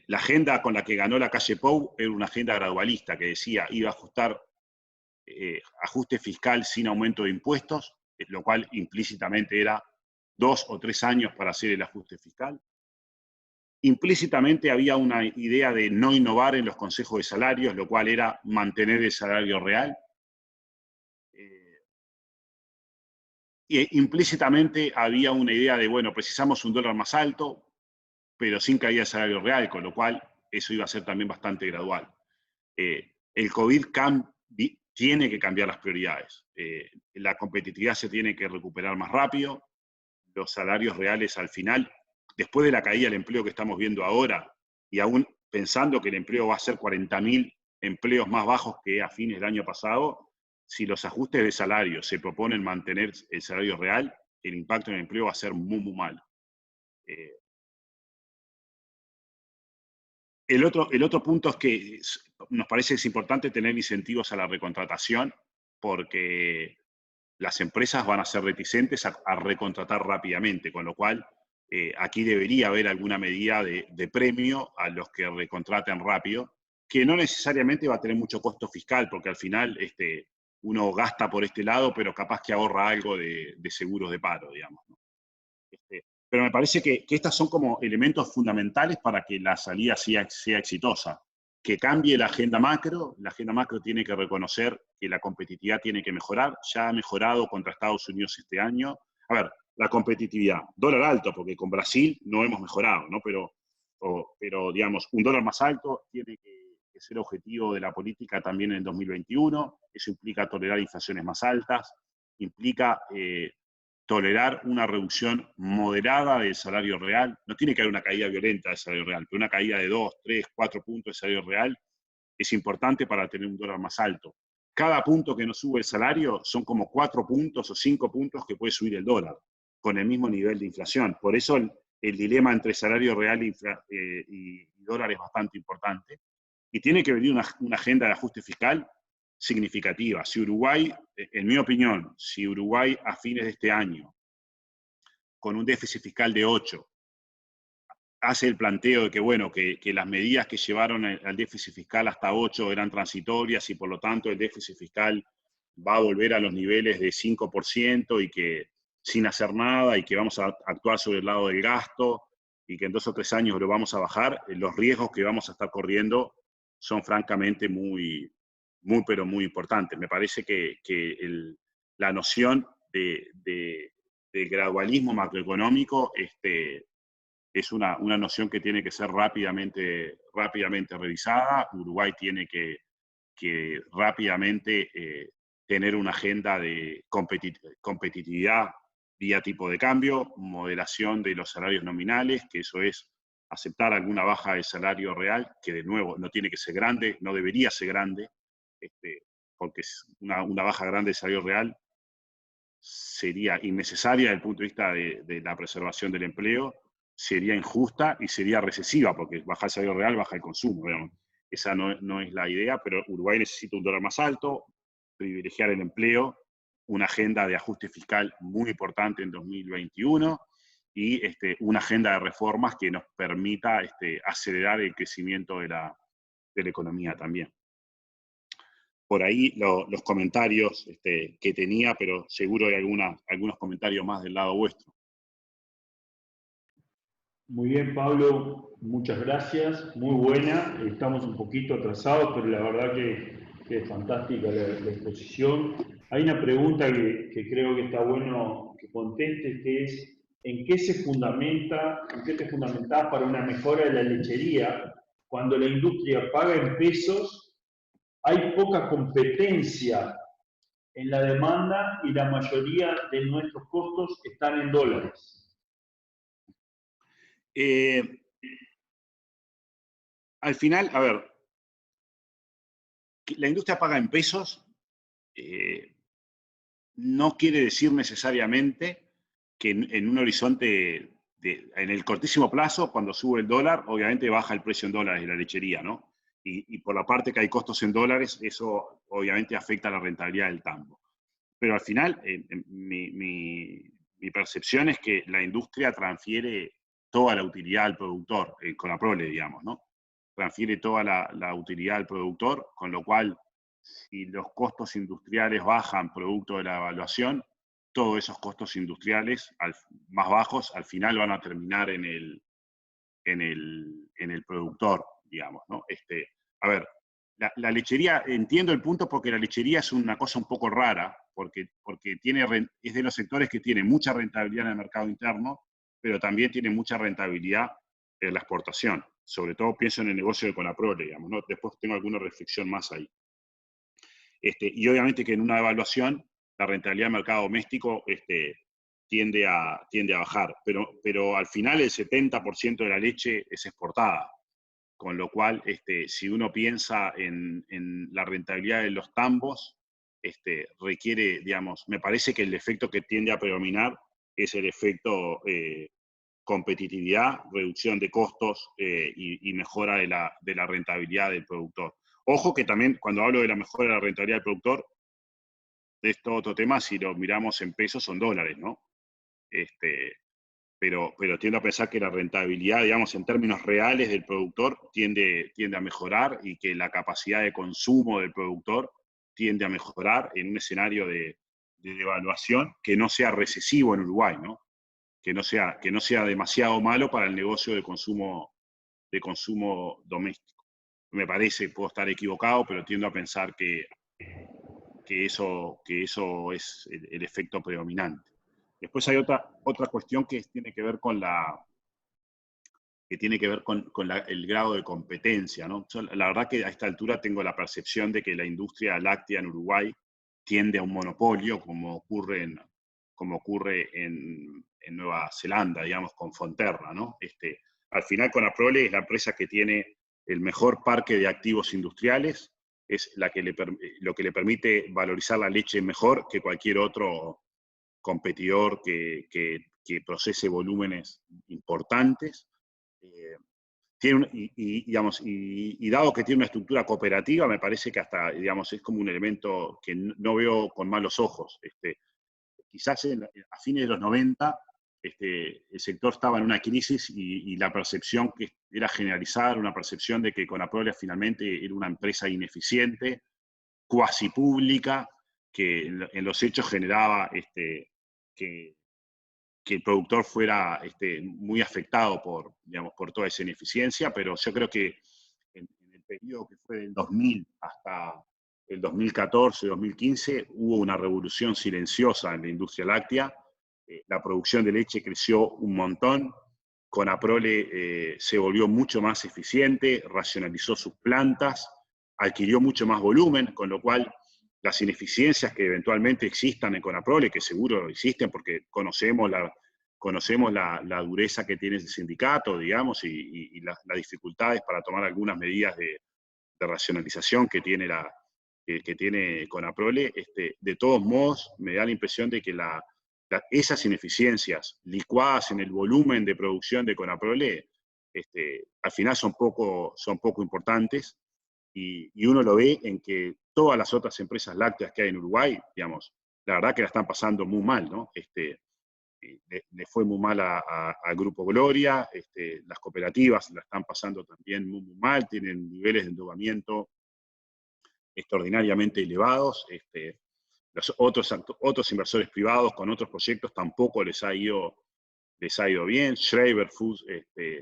La agenda con la que ganó la calle Pou era una agenda gradualista que decía iba a ajustar ajuste fiscal sin aumento de impuestos, lo cual implícitamente era 2 o 3 años para hacer el ajuste fiscal. Implícitamente había una idea de no innovar en los consejos de salarios, lo cual era mantener el salario real. Y implícitamente había una idea de, bueno, precisamos un dólar más alto, pero sin caída de salario real, con lo cual eso iba a ser también bastante gradual. El COVID tiene que cambiar las prioridades. La competitividad se tiene que recuperar más rápido. Los salarios reales al final, después de la caída del empleo que estamos viendo ahora, y aún pensando que el empleo va a ser 40.000 empleos más bajos que a fines del año pasado, si los ajustes de salario se proponen mantener el salario real, el impacto en el empleo va a ser muy, muy malo. El otro punto es que nos parece que es importante tener incentivos a la recontratación, porque las empresas van a ser reticentes a recontratar rápidamente, con lo cual aquí debería haber alguna medida de premio a los que recontraten rápido, que no necesariamente va a tener mucho costo fiscal, porque al final uno gasta por este lado, pero capaz que ahorra algo de seguros de paro, digamos, ¿no? Pero me parece que estos son como elementos fundamentales para que la salida sea exitosa. Que cambie la agenda macro tiene que reconocer que la competitividad tiene que mejorar, ya ha mejorado contra Estados Unidos este año. A ver, la competitividad, dólar alto, porque con Brasil no hemos mejorado, ¿no? Pero digamos, un dólar más alto tiene que ser objetivo de la política también en el 2021, eso implica tolerar inflaciones más altas, implica tolerar una reducción moderada del salario real. No tiene que haber una caída violenta del salario real, pero una caída de 2, 3, 4 puntos del salario real es importante para tener un dólar más alto. cada punto que nos sube el salario son como 4 puntos o 5 puntos que puede subir el dólar, con el mismo nivel de inflación. Por eso el dilema entre salario real y dólar es bastante importante. Y tiene que venir una agenda de ajuste fiscal significativa. Si Uruguay, en mi opinión, si Uruguay a fines de este año, con un déficit fiscal de 8, hace el planteo de que, bueno, que las medidas que llevaron al déficit fiscal hasta 8 eran transitorias y por lo tanto el déficit fiscal va a volver a los niveles de 5% y que sin hacer nada y que vamos a actuar sobre el lado del gasto y que en 2 o 3 años lo vamos a bajar, los riesgos que vamos a estar corriendo son francamente muy importantes. Me parece que la noción de gradualismo macroeconómico es una noción que tiene que ser rápidamente revisada. Uruguay tiene que rápidamente tener una agenda de competitividad vía tipo de cambio, moderación de los salarios nominales, que eso es aceptar alguna baja del salario real, que de nuevo no tiene que ser grande, no debería ser grande, porque una baja grande del salario real sería innecesaria desde el punto de vista de la preservación del empleo, sería injusta y sería recesiva, porque baja el salario real, baja el consumo. Digamos. Esa no es la idea, pero Uruguay necesita un dólar más alto, privilegiar el empleo, una agenda de ajuste fiscal muy importante en 2021 y una agenda de reformas que nos permita acelerar el crecimiento de la economía también. Por ahí los comentarios que tenía, pero seguro hay algunos comentarios más del lado vuestro. Muy bien, Pablo, muchas gracias, muy buena. Estamos un poquito atrasados, pero la verdad que es fantástica la exposición. Hay una pregunta que creo que está bueno que contestes, que es ¿en qué te fundamentás para una mejora de la lechería cuando la industria paga en pesos, hay poca competencia en la demanda y la mayoría de nuestros costos están en dólares? Al final, a ver, la industria paga en pesos no quiere decir necesariamente que en un horizonte, en el cortísimo plazo, cuando sube el dólar, obviamente baja el precio en dólares de la lechería, ¿no? Y por la parte que hay costos en dólares, eso obviamente afecta a la rentabilidad del tambo. Pero al final, mi percepción es que la industria transfiere toda la utilidad al productor, con la prole, digamos, ¿no? Transfiere toda la utilidad al productor, con lo cual, si los costos industriales bajan producto de la evaluación, todos esos costos industriales más bajos al final van a terminar en el productor, digamos, ¿no? A ver, la lechería, entiendo el punto porque la lechería es una cosa un poco rara, porque es de los sectores que tiene mucha rentabilidad en el mercado interno, pero también tiene mucha rentabilidad en la exportación. Sobre todo pienso en el negocio de Conaprole, digamos, ¿no? Después tengo alguna reflexión más ahí. Y obviamente que en una evaluación la rentabilidad del mercado doméstico tiende a bajar, pero al final el 70% de la leche es exportada, con lo cual si uno piensa en la rentabilidad de los tambos, requiere, digamos, me parece que el efecto que tiende a predominar es el efecto competitividad, reducción de costos y mejora de la rentabilidad del productor. Ojo que también cuando hablo de la mejora de la rentabilidad del productor, es todo otro tema si lo miramos en pesos o en dólares, ¿no? Pero tiendo a pensar que la rentabilidad, digamos, en términos reales del productor tiende a mejorar y que la capacidad de consumo del productor tiende a mejorar en un escenario de devaluación que no sea recesivo en Uruguay, ¿no? Que no sea demasiado malo para el negocio de consumo doméstico. Me parece, puedo estar equivocado, pero tiendo a pensar que eso es el efecto predominante. Después hay otra cuestión que tiene que ver con el grado de competencia, ¿no? Yo, la verdad que a esta altura tengo la percepción de que la industria láctea en Uruguay tiende a un monopolio, como ocurre en Nueva Zelanda, digamos, con Fonterra, ¿no? Al final, Conaprole es la empresa que tiene el mejor parque de activos industriales, es lo que le permite valorizar la leche mejor que cualquier otro competidor que procese volúmenes importantes. Digamos, y dado que tiene una estructura cooperativa, me parece que hasta, digamos, es como un elemento que no veo con malos ojos. Quizás a fines de los 90, el sector estaba en una crisis y la percepción que era generalizada, una percepción de que Conaprole finalmente era una empresa ineficiente, cuasi pública, que en los hechos generaba que el productor fuera muy afectado por toda esa ineficiencia, pero yo creo que en el periodo que fue del 2000 hasta el 2014, 2015, hubo una revolución silenciosa en la industria láctea. La producción de leche creció un montón, Conaprole se volvió mucho más eficiente, racionalizó sus plantas, adquirió mucho más volumen, con lo cual las ineficiencias que eventualmente existan en Conaprole, que seguro existen porque conocemos la dureza que tiene el sindicato, digamos, y las dificultades para tomar algunas medidas de racionalización que tiene Conaprole, de todos modos me da la impresión de que esas ineficiencias licuadas en el volumen de producción de Conaprole, al final son poco importantes, y uno lo ve en que todas las otras empresas lácteas que hay en Uruguay, digamos, la verdad que la están pasando muy mal, ¿no? Le fue muy mal al Grupo Gloria, las cooperativas la están pasando también muy, muy mal, tienen niveles de endeudamiento extraordinariamente elevados. Los otros inversores privados con otros proyectos tampoco les ha ido bien. Schreiber Foods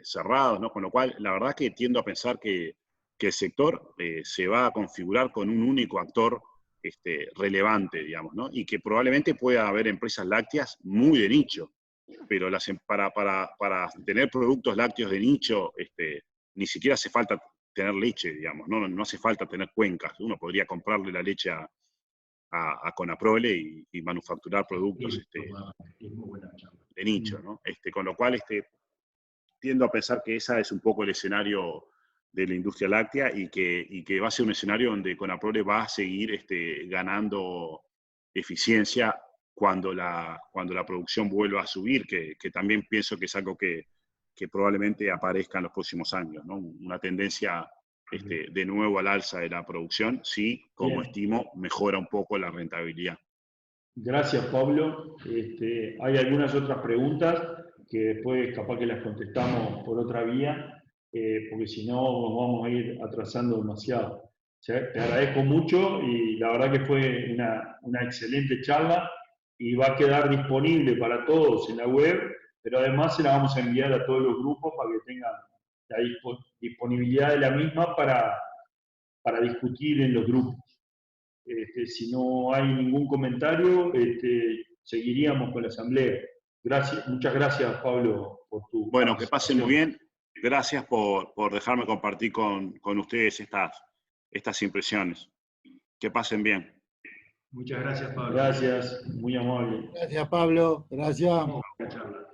cerrados, ¿no? Con lo cual, la verdad que tiendo a pensar que el sector se va a configurar con un único actor relevante, digamos, ¿no? Y que probablemente pueda haber empresas lácteas muy de nicho, pero para tener productos lácteos de nicho, ni siquiera hace falta tener leche, digamos, no hace falta tener cuencas. Uno podría comprarle la leche a Conaprole y manufacturar productos de nicho, ¿no? Con lo cual tiendo a pensar que ese es un poco el escenario de la industria láctea y que va a ser un escenario donde Conaprole va a seguir ganando eficiencia cuando la producción vuelva a subir, que también pienso que es algo que probablemente aparezca en los próximos años, ¿no? Una tendencia de nuevo al alza de la producción, sí, como Bien. estimo, mejora un poco la rentabilidad. Gracias, Pablo. Hay algunas otras preguntas que después capaz que las contestamos por otra vía, porque si no nos vamos a ir atrasando demasiado. Te agradezco mucho y la verdad que fue una excelente charla y va a quedar disponible para todos en la web, pero además se la vamos a enviar a todos los grupos para que tengan la disponibilidad de la misma para discutir en los grupos. Si no hay ningún comentario, seguiríamos con la asamblea. Muchas gracias, Pablo, por tu Bueno, que pasen muy participación. bien. Gracias por dejarme compartir con ustedes estas impresiones. Que pasen bien. Muchas gracias, Pablo. Gracias, muy amable. Gracias, Pablo. Gracias. Buena charla.